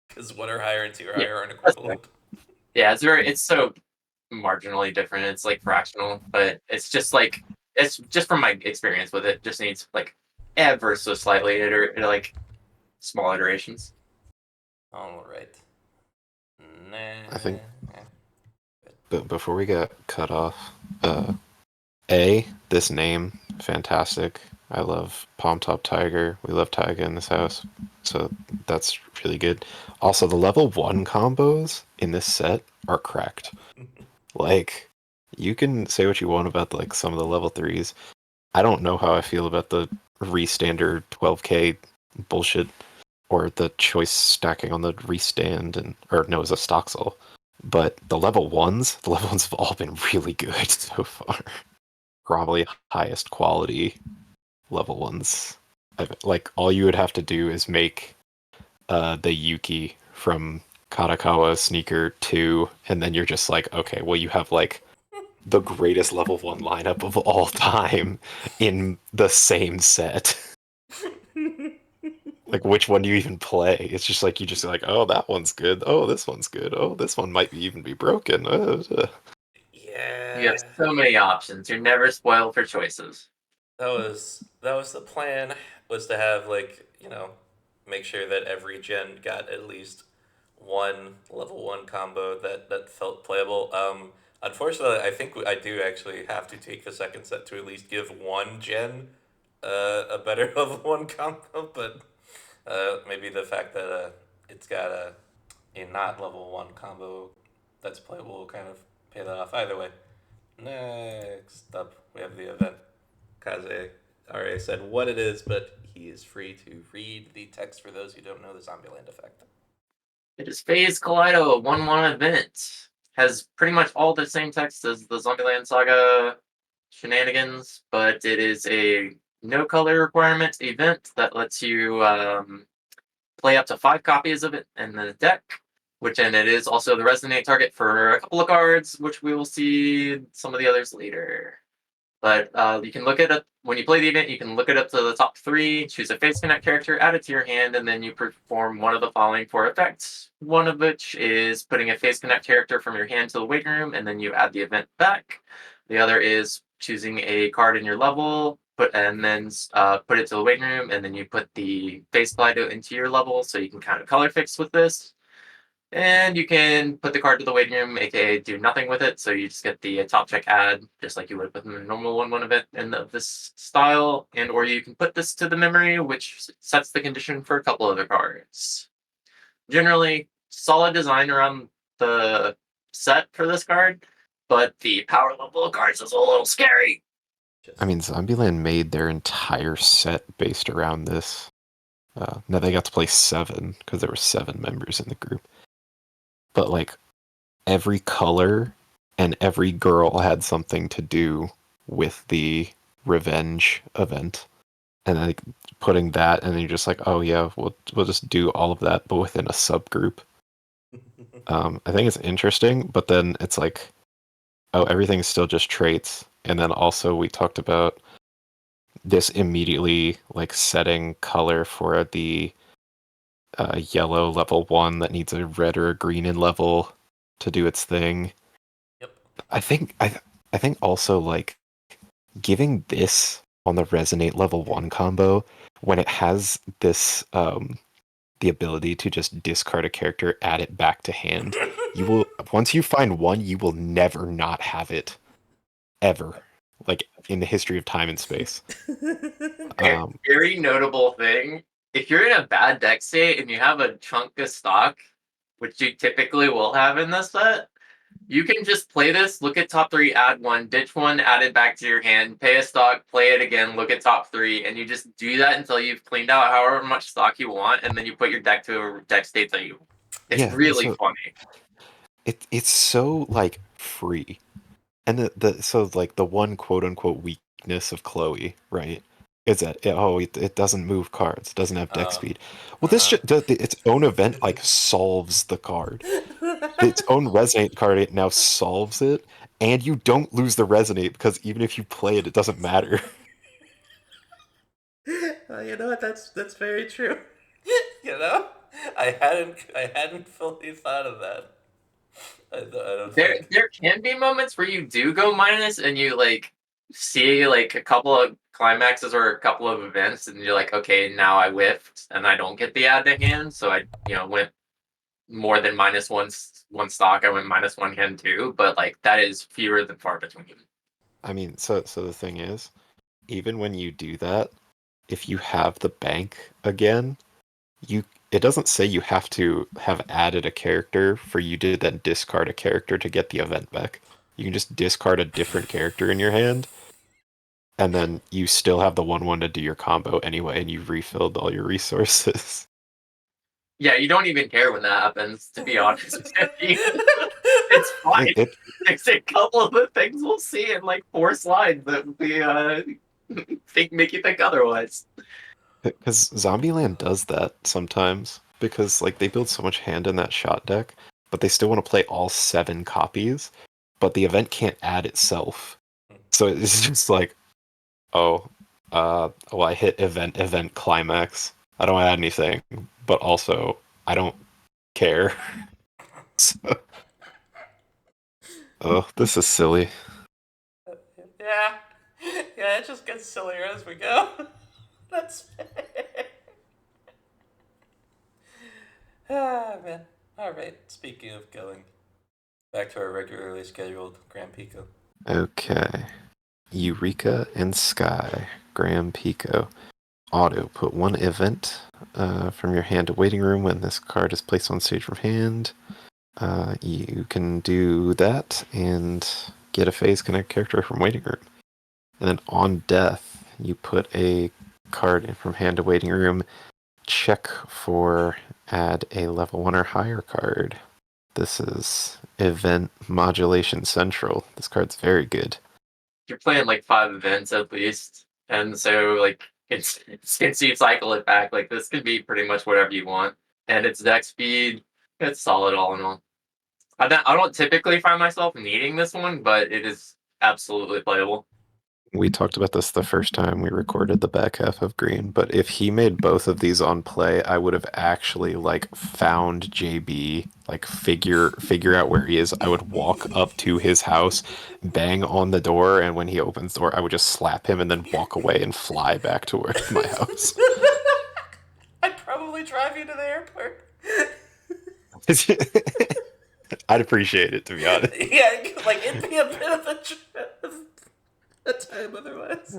Because 1 or higher and 2 or higher aren't equivalent. Yeah, it's so marginally different. It's like fractional, but it's just from my experience with it, just needs like ever so slightly like small iterations. All right. I think. But before we get cut off, this name, fantastic. I love Palm Top Tiger. We love Taiga in this house, so that's really good. Also, the level 1 combos in this set are cracked. Like, you can say what you want about like some of the level 3s. I don't know how I feel about the restandard 12k bullshit or the choice stacking on the restand it's a stock soul. But the level 1s have all been really good so far. Probably highest quality level 1s. Like all you would have to do is make the Yuki from Katakawa Sneaker 2, and then you're just like, okay, well, you have like the greatest level 1 lineup of all time in the same set. Like, which one do you even play? It's just like, you just like, oh, that one's good. Oh, this one's good. Oh, this one might even be broken. Yeah. You have so many options. You're never spoiled for choices. That was the plan, was to have, like, make sure that every gen got at least one level 1 combo that felt playable. Unfortunately, I think I do actually have to take the second set to at least give one gen a better level 1 combo, but maybe the fact that it's got a not level 1 combo that's playable will kind of pay that off. Either way, next up we have the event. Kaze already said what it is, but he is free to read the text for those who don't know the Zombieland effect. It is Phase KALEiDO, a 1-1 event. Has pretty much all the same text as the Zombieland Saga shenanigans, but it is a no color requirement event that lets you play up to 5 copies of it in the deck, and it is also the resonate target for a couple of cards, which we will see some of the others later. But you can look it up when you play the event. You can look it up to the top 3, choose a face connect character, add it to your hand, and then you perform one of the following 4 effects. One of which is putting a face connect character from your hand to the waiting room, and then you add the event back. The other is choosing a card in your level, put it to the waiting room, and then you put the face KALEiDO into your level, so you can kind of color fix with this. And you can put the card to the waiting room, aka do nothing with it, so you just get the top check add, just like you would with a normal 1-1 event of this style, or you can put this to the memory, which sets the condition for a couple other cards. Generally, solid design around the set for this card, but the power level of cards is a little scary. I mean, Zombieland made their entire set based around this. Now they got to play 7, because there were 7 members in the group. But, like, every color and every girl had something to do with the revenge event. And like putting that, and then you're just like, oh yeah, we'll just do all of that, but within a subgroup. I think it's interesting, but then it's like, oh, everything's still just traits. And then also we talked about this immediately like setting color for the yellow level 1 that needs a red or a green in level to do its thing. Yep. I think also like giving this on the resonate level 1 combo when it has this the ability to just discard a character, add it back to hand. You will, once you find one, you will never not have it ever, like in the history of time and space. Very notable thing. If you're in a bad deck state and you have a chunk of stock, which you typically will have in this set, you can just play this, look at top 3, add 1, ditch 1, add it back to your hand, pay a stock, play it again, look at top 3, and you just do that until you've cleaned out however much stock you want, and then you put your deck to a deck state that you. It's really funny. It's so like free, and the one quote unquote weakness of Chloe, right? Is that it doesn't move cards, it doesn't have deck speed. Well, this its own event like solves the card. Its own resonate card it now solves it, and you don't lose the resonate because even if you play it, it doesn't matter. You know what? That's very true. You know, I hadn't fully thought of that. I don't think. There can be moments where you do go minus and you like see like a couple of climaxes or a couple of events, and you're like, okay, now I whiffed and I don't get the add to hand, so I went more than minus one stock. I went minus 1 hand too, but like that is fewer than far between. I mean, so the thing is, even when you do that, if you have the bank again, it doesn't say you have to have added a character for you to then discard a character to get the event back. You can just discard a different character in your hand, and then you still have the 1/1 to do your combo anyway, and you've refilled all your resources. Yeah, you don't even care when that happens, to be honest with you. It's fine. It's a couple of the things we'll see in like 4 slides that we make you think otherwise. Because Zombieland does that sometimes, because like they build so much hand in that shot deck, but they still want to play all 7 copies, but the event can't add itself. So it's just like, oh, well, I hit event climax. I don't add anything, but also I don't care. So, oh, this is silly. Yeah. Yeah, it just gets sillier as we go. That's fair. Ah, man. Alright, speaking of going, back to our regularly scheduled Grand Pico. Okay. Eureka and Sky. Graham Pico. Auto. Put 1 event from your hand to waiting room when this card is placed on stage from hand. You can do that and get a phase connect character from waiting room. And then on death, you put a card from hand to waiting room. Check for add a level 1 or higher card. This is Event Modulation Central. This card's very good. You're playing like 5 events at least, and so like since you cycle it back, like this could be pretty much whatever you want, and its deck speed, it's solid all in all. I don't typically find myself needing this one, but it is absolutely playable. We talked about this the first time we recorded the back half of Green, but if he made both of these on play, I would have actually like found JB, like figure out where he is. I would walk up to his house, bang on the door, and when he opens the door, I would just slap him and then walk away and fly back to my house. I'd probably drive you to the airport. I'd appreciate it, to be honest. Yeah, like it'd be a bit of a time otherwise.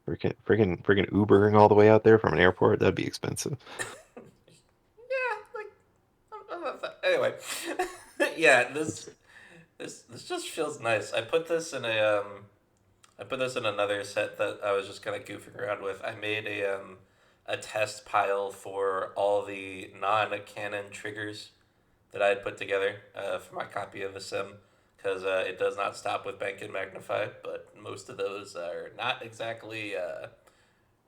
Freaking Ubering all the way out there from an airport, that'd be expensive. Yeah, like anyway. Yeah, this just feels nice. I put this in another set that I was just kind of goofing around with. I made a test pile for all the non-canon triggers that I had put together for my copy of the sim, because it does not stop with Bank and Magnify, but most of those are not exactly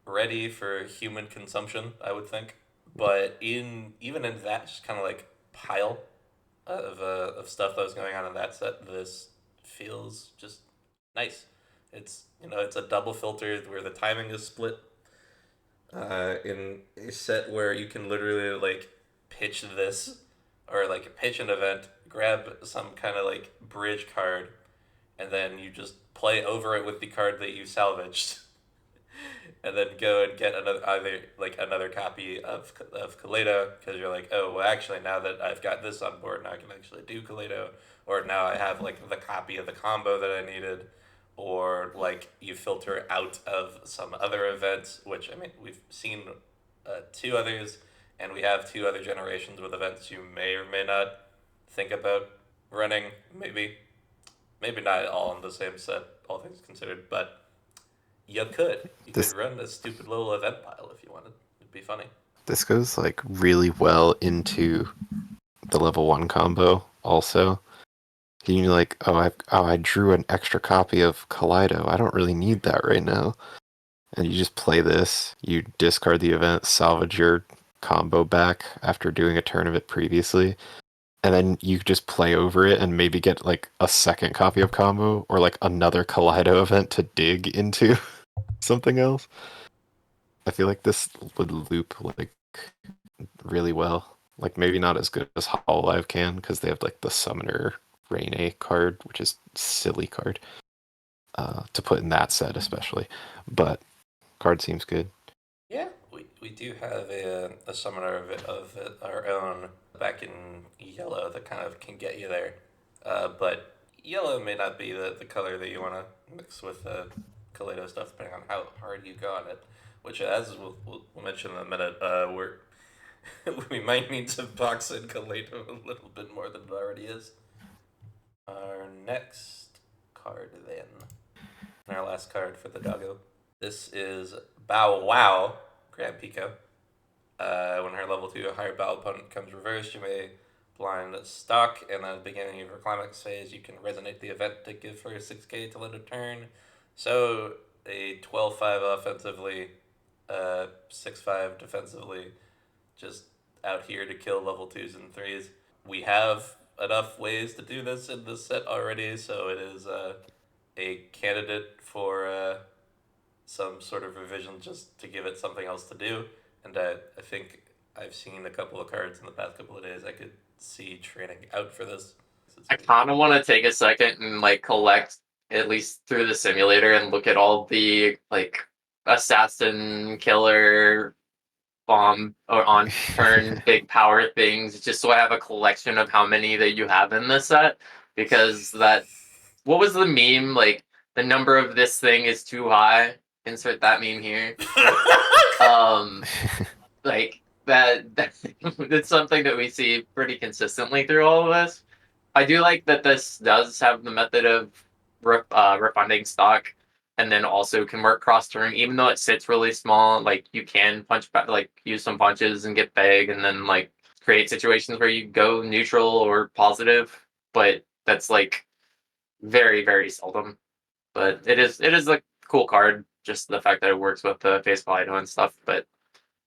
ready for human consumption, I would think. But even in that just kind of like pile of stuff that was going on in that set, this feels just nice. It's it's a double filtered where the timing is split. In a set where you can literally like pitch this or like pitch an event, grab some kind of like bridge card, and then you just play over it with the card that you salvaged, and then go and get another copy of KALEiDO, because you're like, oh well, actually now that I've got this on board, now I can actually do KALEiDO, or now I have like the copy of the combo that I needed, or like you filter out of some other events, which I mean we've seen 2 others, and we have 2 other generations with events you may or may not think about running. Maybe not all in the same set, all things considered, but you could run a stupid little event pile if you wanted. It'd be funny. This goes like really well into the level 1 combo also. You're like, I drew an extra copy of KALEiDO. I don't really need that right now. And you just play this, you discard the event, salvage your combo back after doing a turn of it previously, and then you just play over it and maybe get like a second copy of combo or like another KALEiDO event to dig into something else. I feel like this would loop like really well. Like maybe not as good as Hololive can, because they have like the Summoner Raine card, which is silly card to put in that set especially. But card seems good. Yeah, we do have a summoner of our own back in yellow that kind of can get you there. But yellow may not be the color that you want to mix with KALEiDO stuff, depending on how hard you go on it. Which, as we'll mention in a minute, we might need to box in KALEiDO a little bit more than it already is. Our next card, then, and our last card for the doggo. This is Bow Wow, Grand Pico. When her level 2 higher battle opponent comes reversed, you may blind stock, and at the beginning of her climax phase, you can resonate the event to give her 6k till end of turn. So a 12-5 offensively, 6-5 defensively, just out here to kill level 2s and 3s. We have enough ways to do this in this set already, so it is a candidate for some sort of revision just to give it something else to do. And I think I've seen a couple of cards in the past couple of days I could see training out for this. I kind of want to take a second and like collect at least through the simulator and look at all the like assassin, killer, bomb or on turn big power things, just so I have a collection of how many that you have in this set. Because that, what was the meme? Like the number of this thing is too high. Insert that meme here. Like that's something that we see pretty consistently through all of this. I do like that this does have the method of refunding stock, and then also can work cross turn. Even though it sits really small, like you can punch back, like use some punches and get big, and then like create situations where you go neutral or positive. But that's like very very seldom. But it is a cool card. Just the fact that it works with the face KALEiDO and stuff. But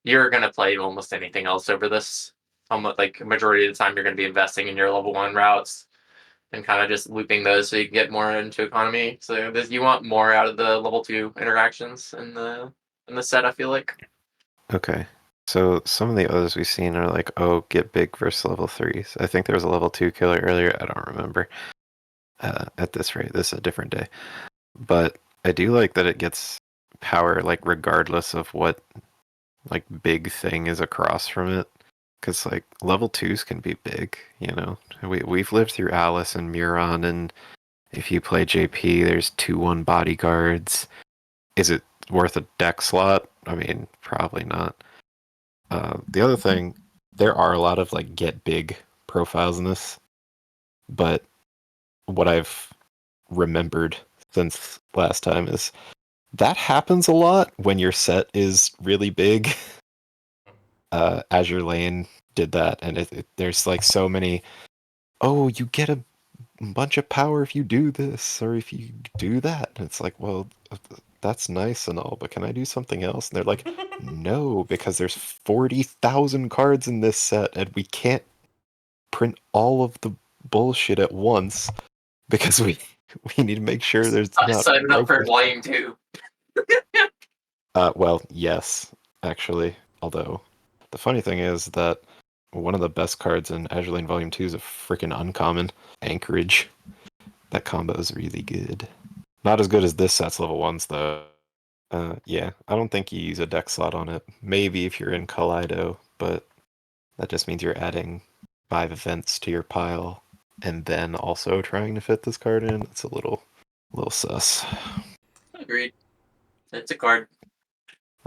you're gonna play almost anything else over this. Almost like majority of the time, you're gonna be investing in your level 1 routes and kind of just looping those so you can get more into economy. So this, you want more out of the level 2 interactions in the set. I feel like. Okay. So some of the others we've seen are like, oh, get big versus level 3s. I think there was a level 2 killer earlier. I don't remember. At this rate, this is a different day. But I do like that it gets power like regardless of what like big thing is across from it. Because like level 2s can be big, you know. We've lived through ALiAS and Muron, and if you play JP, there's 2/1 bodyguards. Is it worth a deck slot? I mean, probably not. The other thing, there are a lot of like get big profiles in this, but what I've remembered since last time is that happens a lot when your set is really big. Azure Lane did that, and there's like so many. Oh, you get a bunch of power if you do this or if you do that. And it's like, well, that's nice and all, but can I do something else? And they're like, no, because there's 40,000 cards in this set, and we can't print all of the bullshit at once because we need to make sure there's I not signed up for broken. volume 2. Well, yes, actually. Although, the funny thing is that one of the best cards in Azure Lane Volume 2 is a freaking uncommon, Anchorage. That combo is really good. Not as good as this set's level 1s, though. Yeah, I don't think you use a deck slot on it. Maybe if you're in KALEiDO, but that just means you're adding 5 events to your pile and then also trying to fit this card in. It's a little sus. Agreed. It's a card.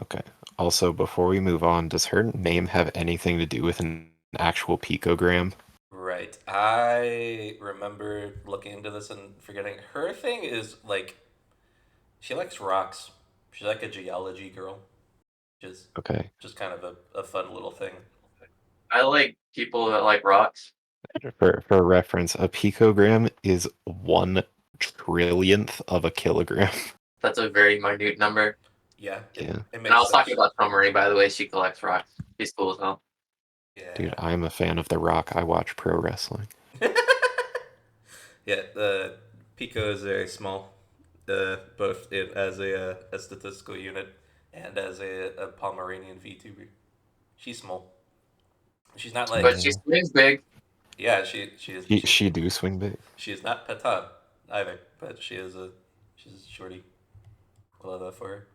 Okay. Also, before we move on, does her name have anything to do with an actual picogram? Right. I remember looking into this and forgetting. Her thing is like, she likes rocks. She's like a geology girl. Just Okay. just kind of a fun little thing. I like people that like rocks. For reference, a picogram is 1/1,000,000th of a kilogram. That's a very minute number. Yeah. Yeah. It And I was makes talking sense. about Marie, by the way. She collects rocks. She's cool as hell. Yeah. Dude, I'm a fan of The Rock. I watch pro wrestling. Yeah, the Pico is very small, both as a statistical unit and as a Pomeranian VTuber. She's small. She's not like, But she swings big. yeah, She do swing big. she is not Patan either, but she's a shorty. Love that for her.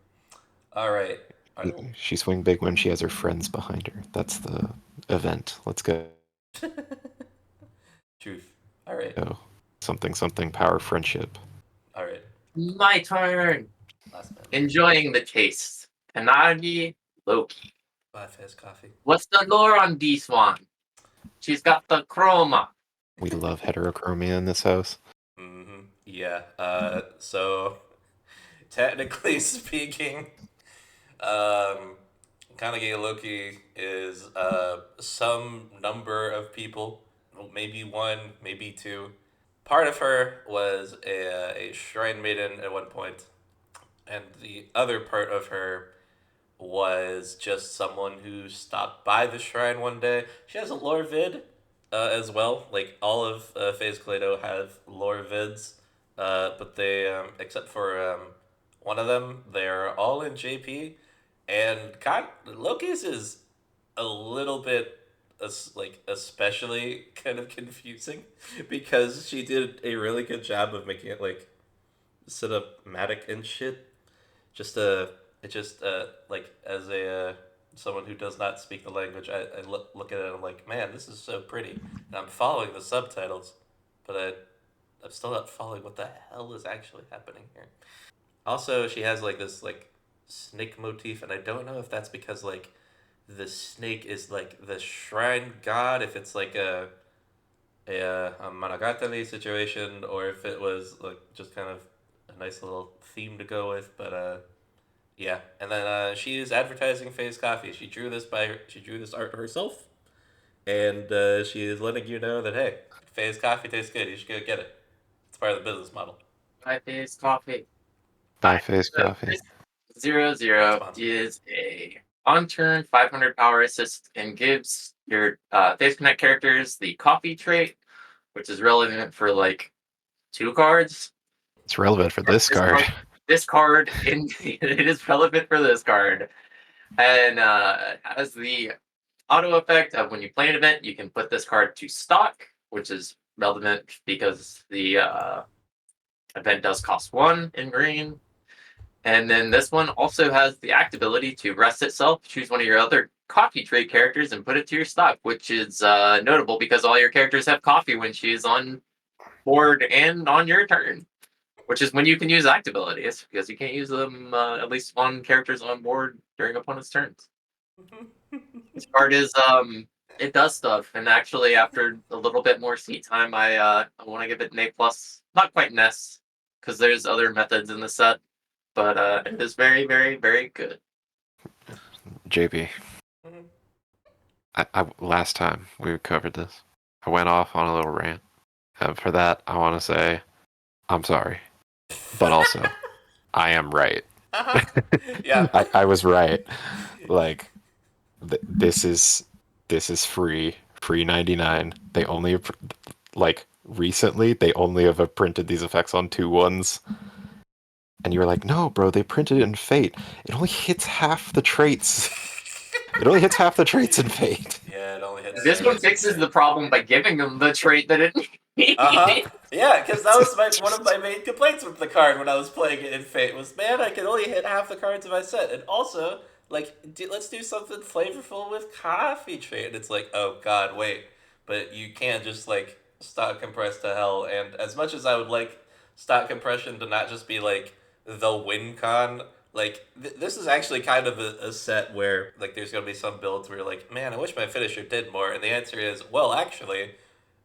All right. She swing big when she has her friends behind her. That's the event. Let's go. Truth. All right. Oh, something power friendship. All right. My turn. Last man. Enjoying the taste. Kannagi Loki. Bye, Fizz Coffee. What's the lore on this one? She's got the chroma. We love heterochromia in this house. Mm-hmm. Yeah. So technically speaking, Kannagi Loki is some number of people, maybe one, maybe two. Part of her was a shrine maiden at one point, and the other part of her was just someone who stopped by the shrine one day. She has a lore vid as well. Like all of FaZe KALEiDO have lore vids, but they except for one of them, they're all in JP, and Loki's is a little bit like especially kind of confusing because she did a really good job of making it like cinematic and shit. Just it just like as a someone who does not speak the language, I look at it and I'm like, man, this is so pretty, and I'm following the subtitles, but I'm still not following what the hell is actually happening here. Also, she has like this like snake motif, and I don't know if that's because like the snake is like the shrine god, if it's like a Monogatari situation, or if it was like just kind of a nice little theme to go with. But yeah, and then she is advertising FaZe Coffee. She drew this art herself, and she is letting you know that hey, FaZe Coffee tastes good. You should go get it. It's part of the business model. FaZe Coffee. Bye, FaZe Coffee. 0-0 is a on-turn 500 power assist and gives your FaZe Connect characters the coffee trait, which is relevant for like 2 cards. It's relevant for this card. This card, it is relevant for this card, and has the auto effect of when you play an event, you can put this card to stock, which is relevant because the event does cost 1 in green. And then this one also has the act ability to rest itself, choose one of your other coffee trade characters, and put it to your stock, which is notable because all your characters have coffee when she is on board and on your turn, which is when you can use act abilities because you can't use them at least on characters on board during opponent's turns. This card is it does stuff, and actually after a little bit more seat time, I want to give it an A+. Not quite an S, because there's other methods in the set, but it is very, very, very good. JP. I last time we covered this, I went off on a little rant. And for that, I want to say, I'm sorry. But also, I am right. Yeah. I was right. Like, this is free 99. They only, like, recently, they only have printed these effects on 2/1s. And you were like, no, bro, they printed it in Fate. It only hits half the traits. It only hits half the traits in Fate. Yeah, it only hits. This one fixes the problem by giving them the trait that it needs. Yeah, because that was one of my main complaints with the card when I was playing it in Fate was, man, I can only hit half the cards in my set. And also, like, let's do something flavorful with coffee trait. And it's like, oh god, wait. But you can't just, like, stock compress to hell. And as much as I would like stock compression to not just be, like, the win con, like, this is actually kind of a set where, like, there's going to be some builds where you're like, man, I wish my finisher did more. And the answer is, well, actually,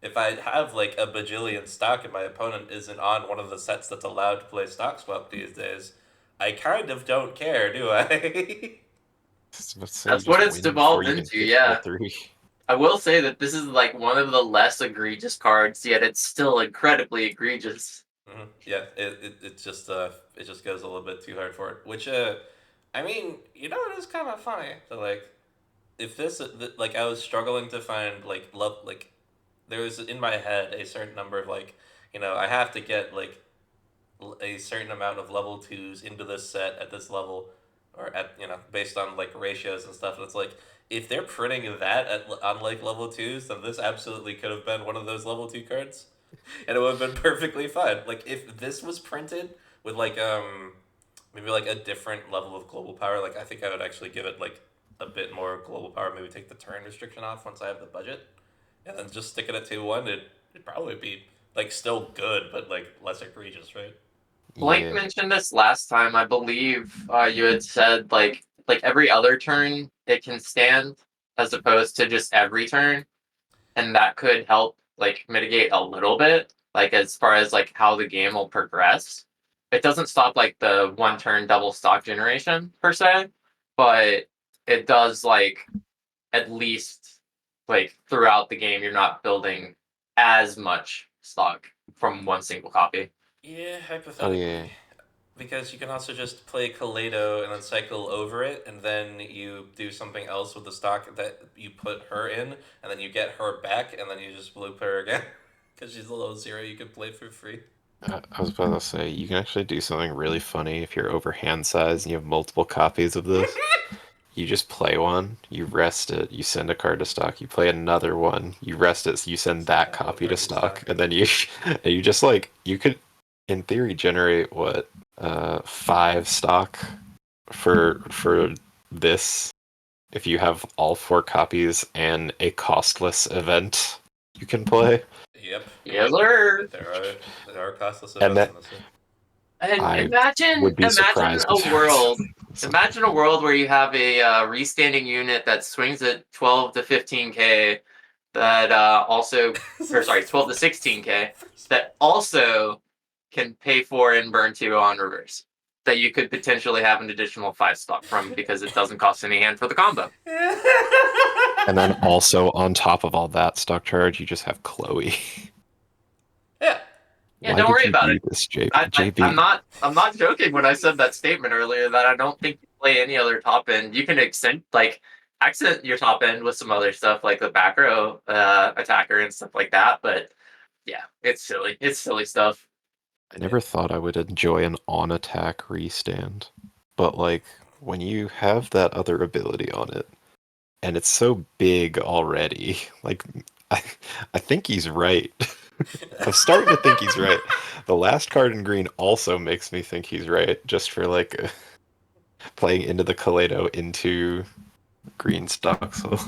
if I have, like, a bajillion stock and my opponent isn't on one of the sets that's allowed to play stock swap these days, I kind of don't care, do I? That's what it's devolved into, yeah. I will say that this is, like, one of the less egregious cards, yet it's still incredibly egregious. Mm-hmm. Yeah, it just goes a little bit too hard for it. Which I mean, you know, it is kind of funny. So like, if this like I was struggling to find like love like there was in my head a certain number of like, you know, I have to get like a certain amount of level 2s into this set at this level, or at, you know, based on like ratios and stuff. And it's like, if they're printing that on like level 2s, then this absolutely could have been one of those level 2 cards. And it would have been perfectly fine. Like, if this was printed with, like, maybe, like, a different level of global power, like, I think I would actually give it, like, a bit more global power, maybe take the turn restriction off once I have the budget, and then just stick it at 2/1, it'd probably be, like, still good, but, like, less egregious, right? Blank mentioned this last time, I believe. You had said, like, every other turn it can stand, as opposed to just every turn. And that could help, like, mitigate a little bit, like, as far as, like, how the game will progress. It doesn't stop, like, the one turn double stock generation per se, but it does, like, at least, like, throughout the game you're not building as much stock from one single copy. Yeah, hypothetically. Oh, yeah. Because you can also just play KALEiDO and then cycle over it, and then you do something else with the stock that you put her in, and then you get her back, and then you just loop her again. Because she's a low 0 you can play for free. I was about to say, you can actually do something really funny if you're over hand size and you have multiple copies of this. You just play one, you rest it, you send a card to stock, you play another one, you rest it, so you send that copy to stock, and then you just like, you could, in theory, generate what, 5 stock for this if you have all 4 copies and a costless event you can play. Yep. Yes, sir. There are costless And events that- in this one. And I imagine would be surprised if there was something. Imagine a world where you have a restanding unit that swings at 12 to 15k, that also, or sorry, 12 to 16k, that also can pay for and burn 2 on reverse. That you could potentially have an additional 5 stock from because it doesn't cost any hand for the combo. And then also on top of all that stock charge, you just have Chloe. Yeah. Yeah, Why don't did worry you about do it. this, JB? I'm not joking when I said that statement earlier that I don't think you play any other top end. You can accent your top end with some other stuff like the back row attacker and stuff like that. But yeah, it's silly. It's silly stuff. I never thought I would enjoy an on-attack restand, but like when you have that other ability on it, and it's so big already, like I, I think he's right. I'm starting to think he's right. The last card in green also makes me think he's right, just for like playing into the KALEiDO into green stock. So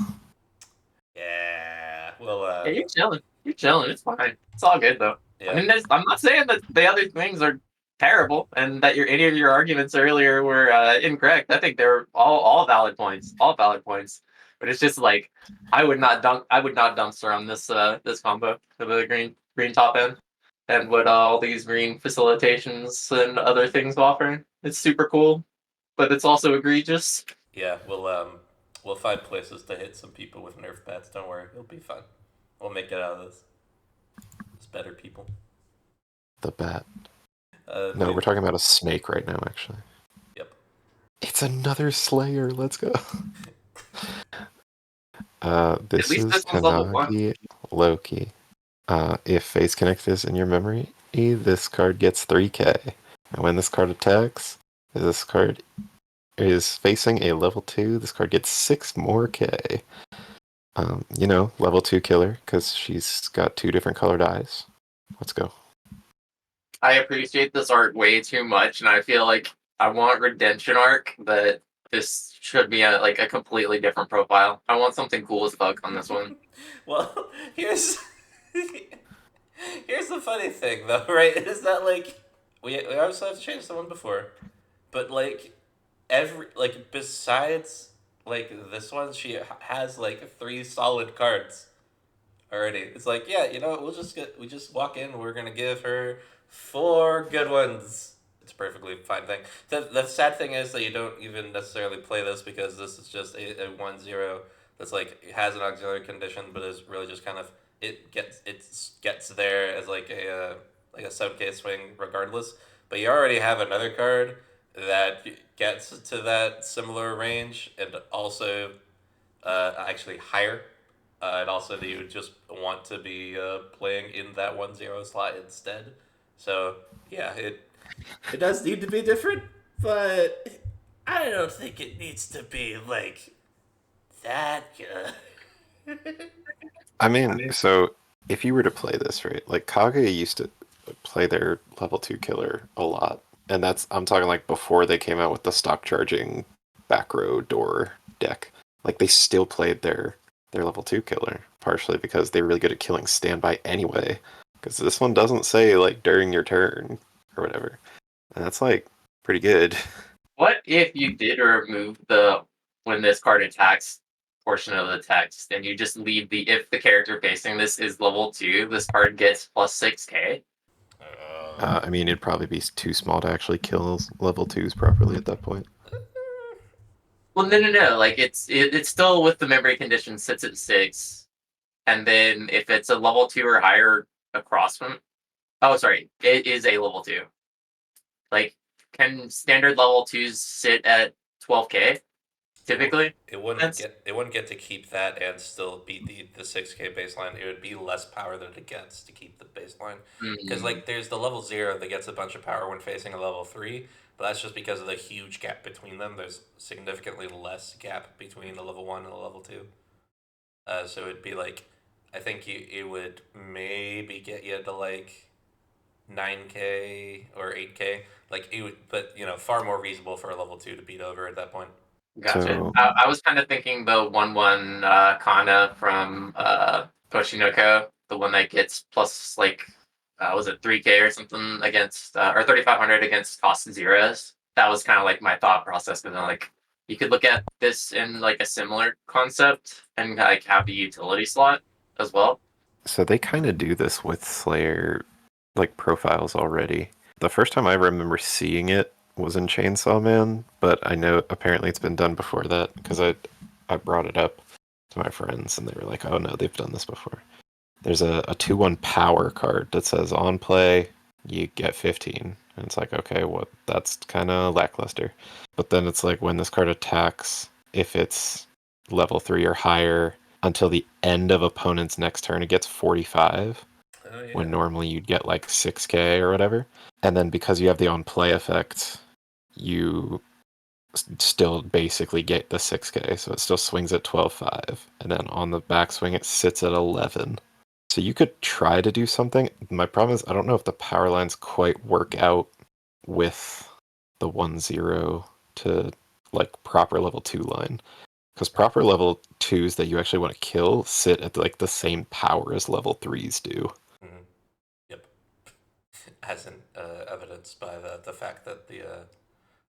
Yeah. Well, Yeah, you're chilling. You're chilling. It's fine. It's all good though. yeah. I mean, I'm not saying that the other things are terrible and that any of your arguments earlier were incorrect. I think they're all valid points. All valid points. But it's just like I would not dumpster on this combo for the green top end and what all these green facilitations and other things offer. It's super cool, but it's also egregious. Yeah, we'll find places to hit some people with Nerf bats. Don't worry, it'll be fun. We'll make it out of this. It's better people. the bat. No, we're talking about a snake right now, actually. Yep. It's another Slayer. Let's go. This At least is this one's level 1. Kannagi Loki. If Face Connect is in your memory, this card gets 3k. And when this card attacks, this card is facing a level 2, this card gets 6 more k. Level 2 killer, because she's got 2 different colored eyes. Let's go. I appreciate this art way too much, and I feel like I want redemption arc, but this should be a completely different profile. I want something cool as fuck on this one. Well, here's the funny thing though, right? Is that like we also have to change someone before, but like besides like this one, she has like 3 solid cards already. It's like, yeah, you know what, we just walk in, we're gonna give her 4 good ones. It's a perfectly fine thing. The sad thing is that you don't even necessarily play this because this is just a 1-0 that's like has an auxiliary condition, but is really just kind of it gets there as like a 7k swing regardless. But you already have another card that gets to that similar range and also actually higher. And also that you just want to be playing in that 1-0 slot instead. So yeah, it does need to be different, but I don't think it needs to be like that good. I mean, so if you were to play this, right, like Kage used to play their level 2 killer a lot. And I'm talking like before they came out with the stock charging back row door deck. Like they still played their level 2 killer, partially because they're really good at killing standby anyway. Because this one doesn't say like during your turn or whatever. And that's like pretty good. What if you did remove the when this card attacks portion of the text and you just leave if the character facing this is level 2, this card gets plus 6k? I mean, it'd probably be too small to actually kill level 2s properly at that point. Well, no. Like it's still with the memory condition sits at 6, and then if it's a level 2 or higher across from, oh sorry, it is a level 2. Like can standard level 2s sit at 12k typically? It wouldn't get to keep that and still beat the 6k baseline. It would be less power than it gets to keep the baseline. Because like there's the level 0 that gets a bunch of power when facing a level 3, but that's just because of the huge gap between them. There's significantly less gap between a level 1 and a level 2. So it'd be like, I think it would maybe get you to like 9k or 8k. Like it would, but far more reasonable for a level 2 to beat over at that point. Gotcha. So- I was kind of thinking the 1/1 Kana from Toshinoko, the one that gets plus like was it 3k or something against or 3500 against cost zeros. That was kind of like my thought process, because like you could look at this in like a similar concept and like have the utility slot as well. So they kind of do this with Slayer like profiles already. The first time I remember seeing it was in Chainsaw Man, but I know apparently it's been done before that, because I brought it up to my friends and they were like, oh no, they've done this before. There's a 2/1 power card that says on play you get 15. And it's like, okay, well, that's kind of lackluster. But then it's like, when this card attacks, if it's level 3 or higher, until the end of opponent's next turn, it gets 45. Oh, yeah. When normally you'd get like 6k or whatever. And then because you have the on play effect, you still basically get the 6k, so it still swings at 12.5. And then on the backswing, it sits at 11. So you could try to do something. My problem is I don't know if the power lines quite work out with the 1-0 to like proper level 2 line. Because proper level 2s that you actually want to kill sit at like the same power as level 3s do. Mm-hmm. Yep. As in evidenced by the fact that the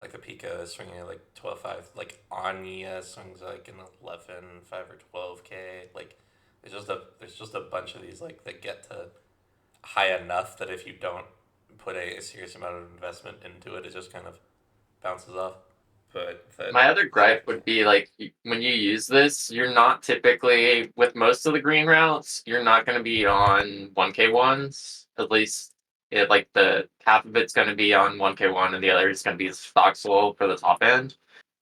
like the Pico is swinging at like 12.5, like Anya swings like an 11.5 or 12k. Like there's just a bunch of these like that get to high enough that if you don't put a serious amount of investment into it, it just kind of bounces off. But My other gripe would be like when you use this, you're not typically, with most of the green routes, you're not going to be on 1k ones. At least like the half of it's going to be on 1k one and the other is going to be stock soul for the top end.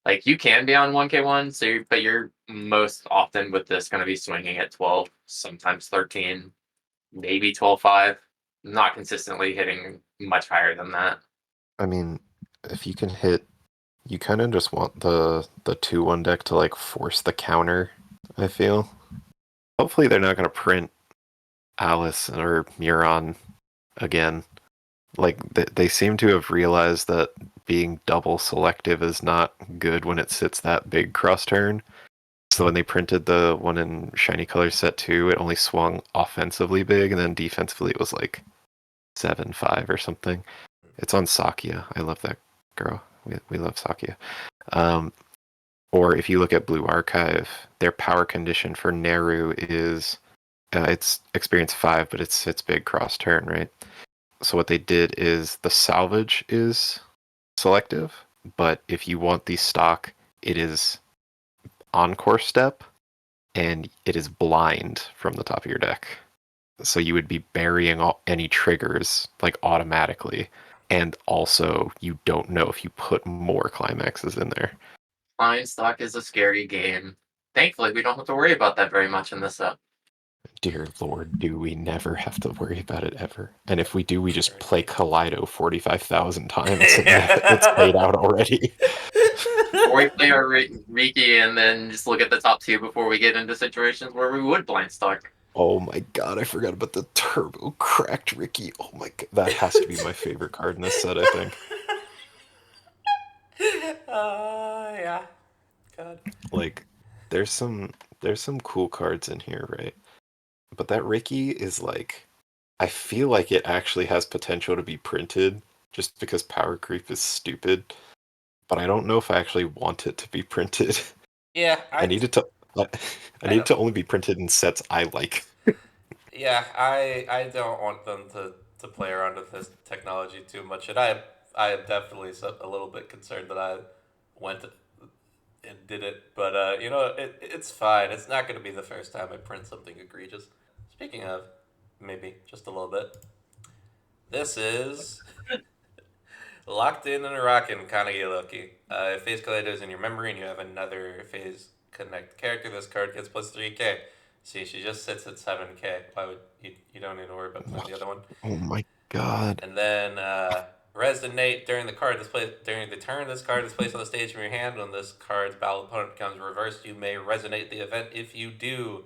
Like you can be on 1k one, but you're most often with this going to be swinging at 12, sometimes 13, maybe 12.5. Not consistently hitting much higher than that. I mean, if you can hit, you kind of just want the 2/1 deck to like force the counter, I feel. Hopefully they're not going to print ALiAS or Muron again. Like, they seem to have realized that being double selective is not good when it sits that big cross turn. So when they printed the one in Shiny Colors Set 2, it only swung offensively big, and then defensively it was like 7.5 or something. It's on Sakia. I love that girl. We love Sakia. Or if you look at Blue Archive, their power condition for Neru is it's experience 5, but it's big cross turn, right? So what they did is the salvage is selective, but if you want the stock, it is encore step, and it is blind from the top of your deck. So you would be burying any triggers like automatically, and also you don't know if you put more climaxes in there. Blind stock is a scary game. Thankfully, we don't have to worry about that very much in this set. Dear Lord, do we never have to worry about it ever? And if we do, we just play KALEIDO 45,000 times and it's paid out already. Or we play our Riki and then just look at the top 2 before we get into situations where we would blind stock. Oh my god, I forgot about the turbo cracked Ricky. Oh my god, that has to be my favorite card in this set, I think. Yeah. God. Like, there's some cool cards in here, right? But that Ricky is like, I feel like it actually has potential to be printed just because power creep is stupid. But I don't know if I actually want it to be printed. Yeah, I need it to only be printed in sets I like. Yeah, I don't want them to play around with this technology too much, and I am definitely a little bit concerned that I went and did it, but it's fine. It's not going to be the first time I print something egregious. Speaking of, maybe just a little bit. This is Locked in and rocking Kannagi Loki. If Phase Kaleido is in your memory and you have another Phase Connect character, this card gets plus 3k. See, she just sits at 7k. Why would you don't need to worry about playing the other one. Oh my god. And then Resonate during the turn this card is placed on the stage from your hand. When this card's battle opponent becomes reversed, you may resonate the event. If you do,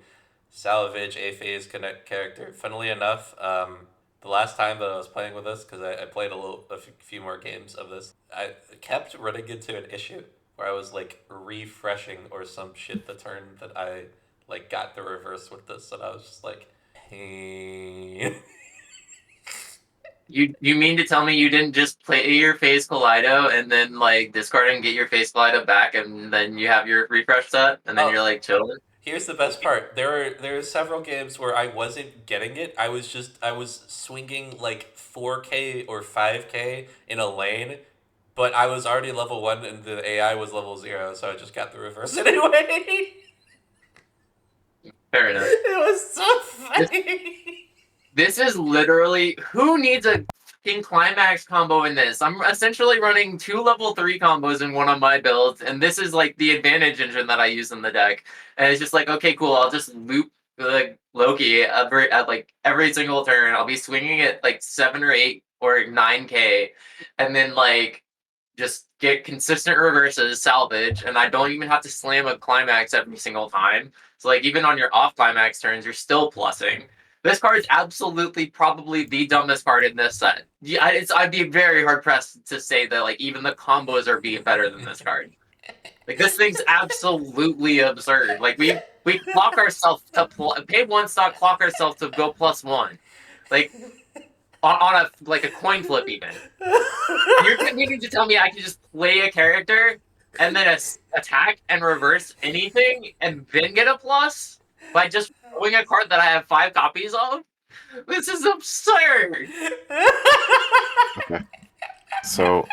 salvage a Phase Connect character. Funnily enough, the last time that I was playing with this, because I played a few more games of this, I kept running into an issue where I was like refreshing or some shit the turn that I like got the reverse with this, and I was just like, pain. You mean to tell me you didn't just play your Phase Kaleido and then like discard and get your Phase Kaleido back and then you have your refresh set and then you're like chilling? Here's the best part. There are several games where I wasn't getting it. I was swinging like 4k or 5k in a lane, but I was already level 1 and the AI was level 0, so I just got the reverse anyway. Fair enough. It was so funny. This is literally, who needs a fucking climax combo in this? I'm essentially running 2 level 3 combos in one of my builds, and this is like the advantage engine that I use in the deck. And it's just like, okay, cool, I'll just loop like Loki at like every single turn. I'll be swinging it like 7 or 8 or 9k, and then like just get consistent reverses, salvage, and I don't even have to slam a climax every single time. So like even on your off climax turns, you're still plussing. This card is absolutely probably the dumbest card in this set. Yeah, I'd be very hard pressed to say that like even the combos are being better than this card. Like this thing's absolutely absurd. Like we clock ourselves to pay 1 stock, clock ourselves to go +1. Like on a like a coin flip even. You're meaning to tell me I can just play a character and then attack and reverse anything and then get a plus by just throwing a card that I have 5 copies of? This is absurd. Okay. So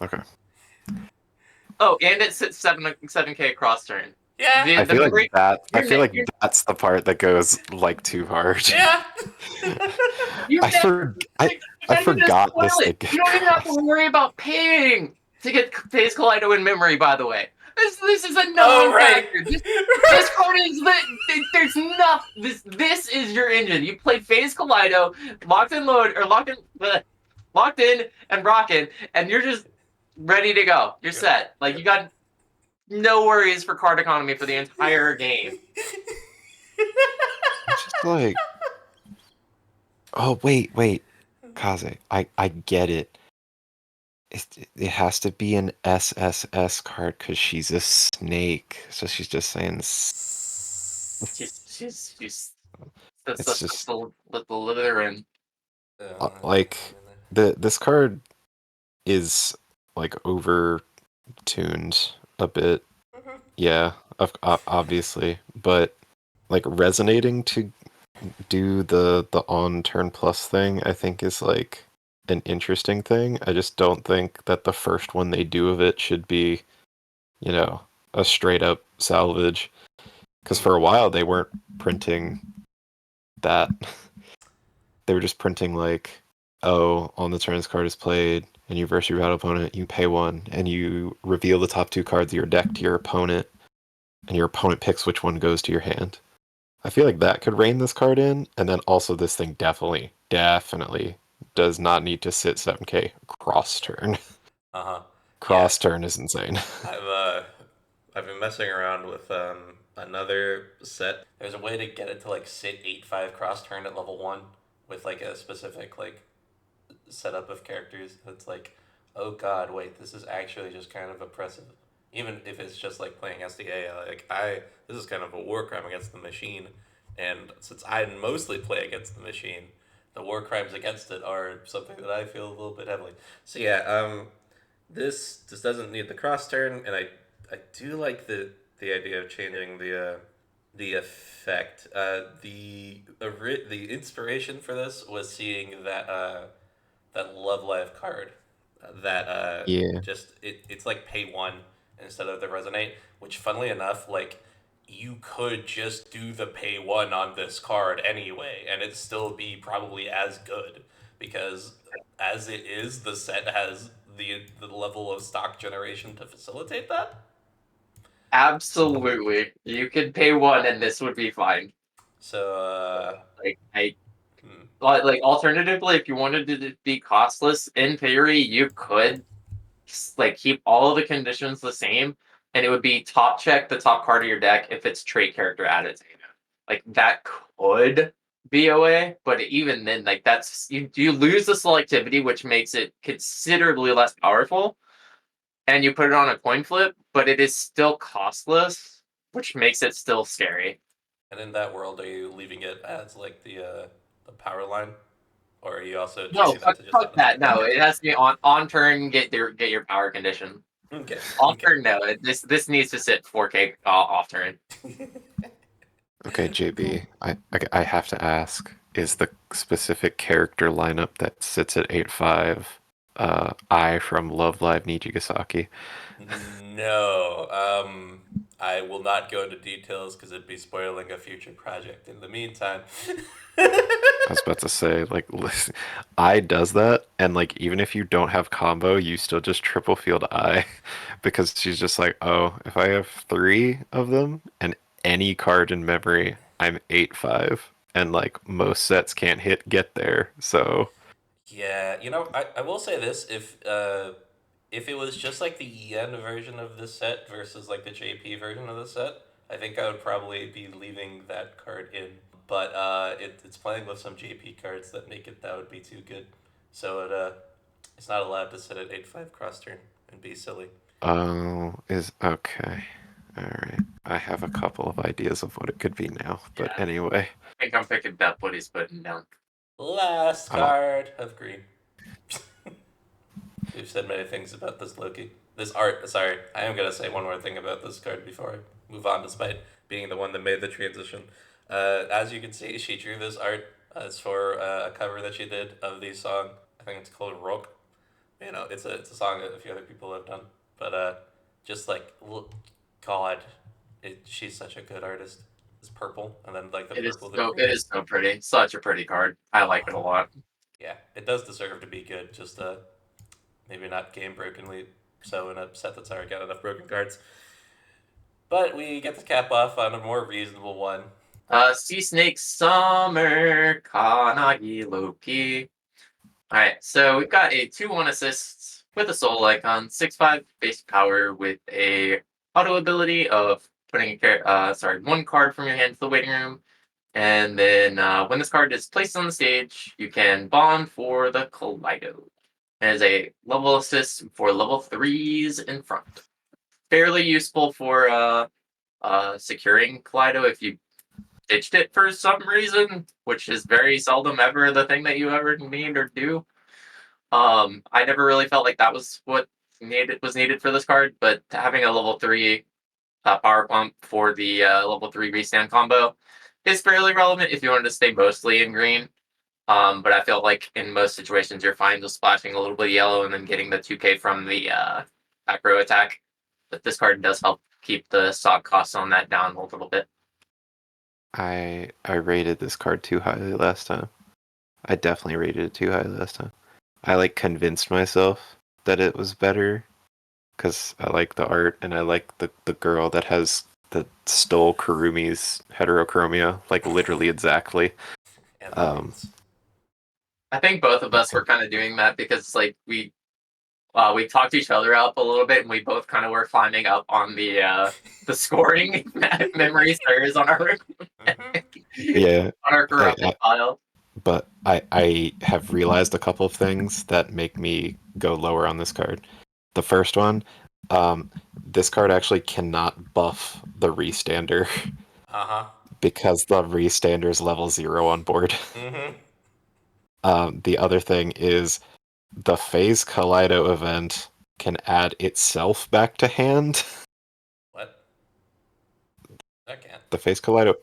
okay. Oh, and it sits 7k cross turn. Yeah. I feel like you're- that's the part that goes like too hard. Yeah. I forgot this thing. You don't even have to worry about paying to get Phase Kaleido in memory, by the way. This is a non-factor. This card is there's nothing. This is your engine. You play Phase Kaleido, locked in and rocking, and you're just ready to go. You're set. Like you got no worries for card economy for the entire game. It's just like, oh wait, Kaze, I get it. It has to be an SSS card because she's a snake. So she's just saying. She's It's just the Slytherin. like this card is like over tuned a bit. Yeah, obviously, but like resonating to do the on turn plus thing, I think is like an interesting thing. I just don't think that the first one they do of it should be, you know, a straight up salvage. Because for a while they weren't printing that. They were just printing like, oh, on the turn this card is played, and you verse your battle opponent, you pay 1, and you reveal the top 2 cards of your deck to your opponent, and your opponent picks which one goes to your hand. I feel like that could rein this card in, and then also this thing definitely does not need to sit 7k cross turn. Cross turn is insane. I've been messing around with another set. There's a way to get it to like sit 8/5 cross turn at level 1 with like a specific like setup of characters. It's like, oh god, wait, this is actually just kind of oppressive. Even if it's just like playing SDA, like this is kind of a war crime against the machine. And since I mostly play against the machine, the war crimes against it are something that I feel a little bit heavily. So yeah, this doesn't need the cross turn, and I do like the idea of changing the effect. The inspiration for this was seeing that Love Life card that just it's like pay 1 instead of the resonate, which funnily enough, like you could just do the pay 1 on this card anyway and it'd still be probably as good because as it is, the set has the level of stock generation to facilitate that. Absolutely. You could pay 1 and this would be fine. So like alternatively, if you wanted to be costless, in theory, you could like keep all of the conditions the same, and it would be top check the top card of your deck if it's trait character added. Like that could be a way, but even then, like that's you lose the selectivity, which makes it considerably less powerful, and you put it on a coin flip, but it is still costless, which makes it still scary. And in that world, are you leaving it as like the power line, or are you also No, changing that to just fuck that. No, it has to be on turn. Get your power condition. Okay. Off turn, no. This needs to sit 4K off turn. Okay, JB, I have to ask, is the specific character lineup that sits at 8-5 I from Love Live Nijigasaki? No, I will not go into details because it'd be spoiling a future project. In the meantime, I was about to say, like, listen, I does that, and like, even if you don't have combo, you still just triple field I, because she's just like, oh, if I have 3 of them and any card in memory, I'm 8-5, and like most sets can't get there. So yeah, I will say this: if it was just like the EN version of this set versus like the JP version of the set, I think I would probably be leaving that card in. But it's playing with some JP cards that make it that would be too good. So it's not allowed to sit at 8-5 cross turn and be silly. oh, is okay. All right. I have a couple of ideas of what it could be now, but Yeah. anyway. I think I'm picking up what he's putting down. Last card of green. We've said many things about this Loki. This art, sorry, I am going to say one more thing about this card before I move on, despite being the one that made the transition. As you can see, she drew this art as for a cover that she did of the song. I think it's called Rock. It's a song that a few other people have done. But just like, God, she's such a good artist. It's purple, and then like the purple. It is so pretty. Such a pretty card. I like it a lot. Yeah, it does deserve to be good. Just maybe not game brokenly so in a set that's already got enough broken cards. But we get to cap off on a more reasonable one. Sea Snake Summer, Kannagi Loki. Alright, so we've got a 2-1 assist with a soul icon, 6-5 base power with a auto ability of putting one card from your hand to the waiting room. And then when this card is placed on the stage, you can bond for the KALEiDO. It is a level assist for level 3s in front. Fairly useful for securing KALEiDO if you ditched it for some reason, which is very seldom ever the thing that you ever need or do. I never really felt like that was what was needed for this card, but having a level 3 power pump for the level 3 restand combo is fairly relevant if you wanted to stay mostly in green. But I feel like in most situations you're fine just splashing a little bit of yellow and then getting the 2k from the back row attack. But this card does help keep the stock costs on that down a little bit. I rated this card too highly last time. I definitely rated it too highly last time. I like convinced myself that it was better because I like the art and I like the girl that stole Kurumi's heterochromia, like literally exactly. I think both of us were kind of doing that because like we talked each other up a little bit and we both kind of were climbing up on the scoring memory servers on our yeah on our corrupted file. But I have realized a couple of things that make me go lower on this card. The first one, this card actually cannot buff the restander. Because the restander is level 0 on board. The other thing is the phase KALEiDO event can add itself back to hand. What? That can't. The phase KALEiDO.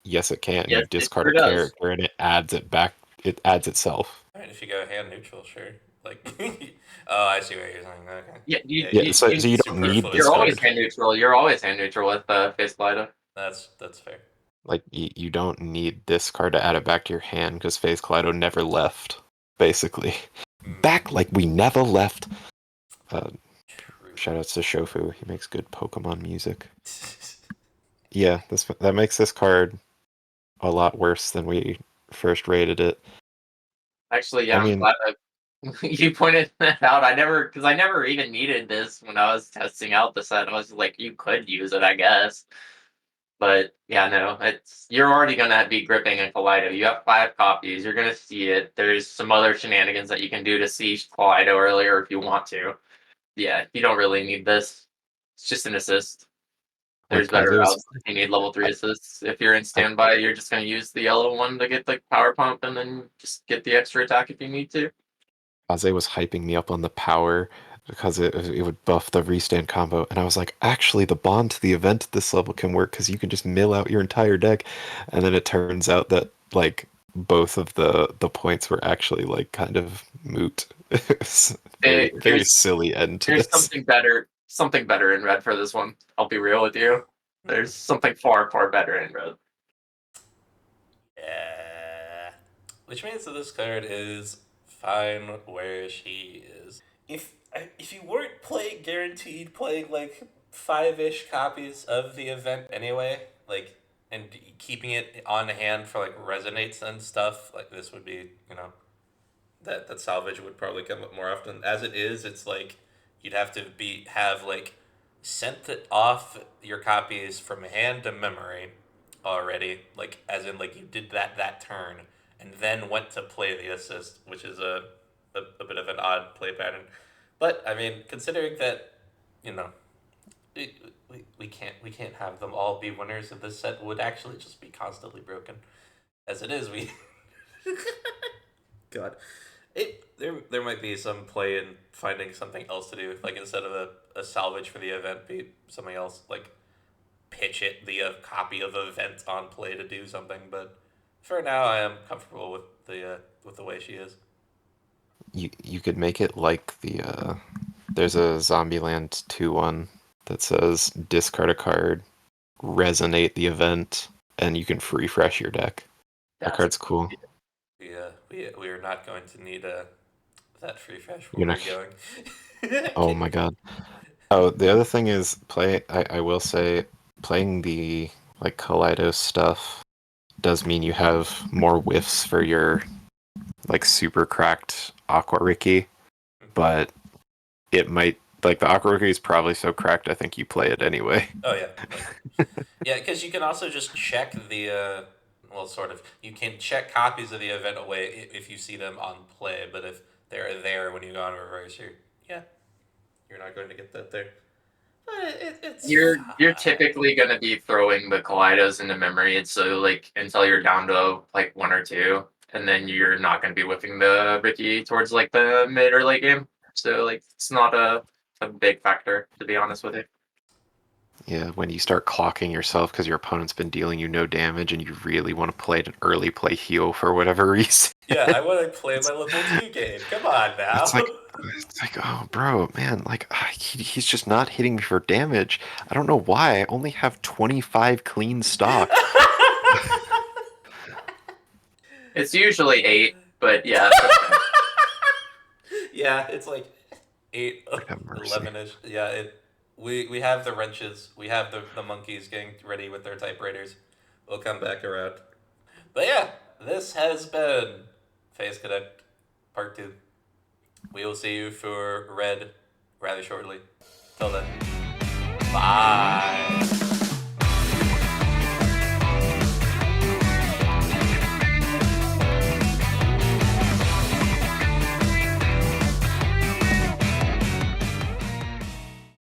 Yes, it can. Yes, you discard a character and it adds it back. It adds itself. Alright, if you go hand neutral, sure. Like, oh, I see what you're saying. Okay. Yeah. So you don't need this You're card. always hand neutral. You're always hand neutral with phase KALEiDO. That's fair. Like, you don't need this card to add it back to your hand because Phase Kaleido never left, basically. Back like we never left. Shoutouts to Shofu. He makes good Pokemon music. Yeah, that makes this card a lot worse than we first rated it. Actually, yeah, I I'm mean, glad you pointed that out. I never even needed this when I was testing out the set. I was like, you could use it, I guess. But yeah, no, you're already gonna be gripping a Kaleido. You have 5 copies. You're gonna see it. There's some other shenanigans that you can do to see Kaleido earlier if you want to. Yeah, you don't really need this. It's just an assist. There's like better Kaze was, routes if you need level 3 assists. If you're in standby, you're just gonna use the yellow one to get the power pump and then just get the extra attack if you need to. Kaze was hyping me up on the power because it would buff the restand combo, and I was like, actually, the bond to the event at this level can work because you can just mill out your entire deck, and then it turns out that like both of the points were actually like kind of moot. It's very very silly end to There's this. something better in red for this one. I'll be real with you. There's something far better in red. Yeah. Which means that this card is fine where she is. If you weren't guaranteed playing like 5-ish copies of the event anyway, like, and keeping it on hand for like resonates and stuff, like this would be, that salvage would probably come up more often. As it is, it's like you'd have to have like sent it off your copies from hand to memory already, like as in like you did that turn and then went to play the assist, which is a bit of an odd play pattern. But I mean, considering that, you know, we can't have them all be winners of this set, would actually just be constantly broken. As it is, we God. There might be some play in finding something else to do, like instead of a salvage for the event, be something else, like pitch it the copy of the event on play to do something. But for now, I am comfortable with the way she is. You could make it like there's a Zombieland 2-1 that says discard a card, resonate the event, and you can refresh your deck. That card's cool. We are not going to need that refresh You're where not. we're going. Oh my god. Oh, the other thing is I will say playing the like Kaleido stuff does mean you have more whiffs for your like super cracked Aqua Ricky, but it might like the Aqua Ricky is probably so cracked I think you play it anyway. Oh yeah, yeah, because you can also just check the well, sort of. You can check copies of the event away if you see them on play, but if they're there when you go on reverse, you're not going to get that there. But it's You're fine. typically gonna be throwing the Kaleidos into memory, and so like until you're down to like 1 or 2, and then you're not gonna be whipping the Ricky towards like the mid or late game. So like it's not a big factor, to be honest with you. Yeah, when you start clocking yourself because your opponent's been dealing you no damage and you really want to play an early play heal for whatever reason. Yeah, I want to play my level 2 game. Come on now. It's like, oh, bro, man, like he's just not hitting me for damage. I don't know why. I only have 25 clean stock. It's usually 8, but yeah. Yeah, it's like 8, Have mercy. 11-ish. Yeah, we have the wrenches. We have the monkeys getting ready with their typewriters. We'll come back around. But yeah, this has been Phase Connect Part 2. We will see you for Red rather shortly. Till then, bye.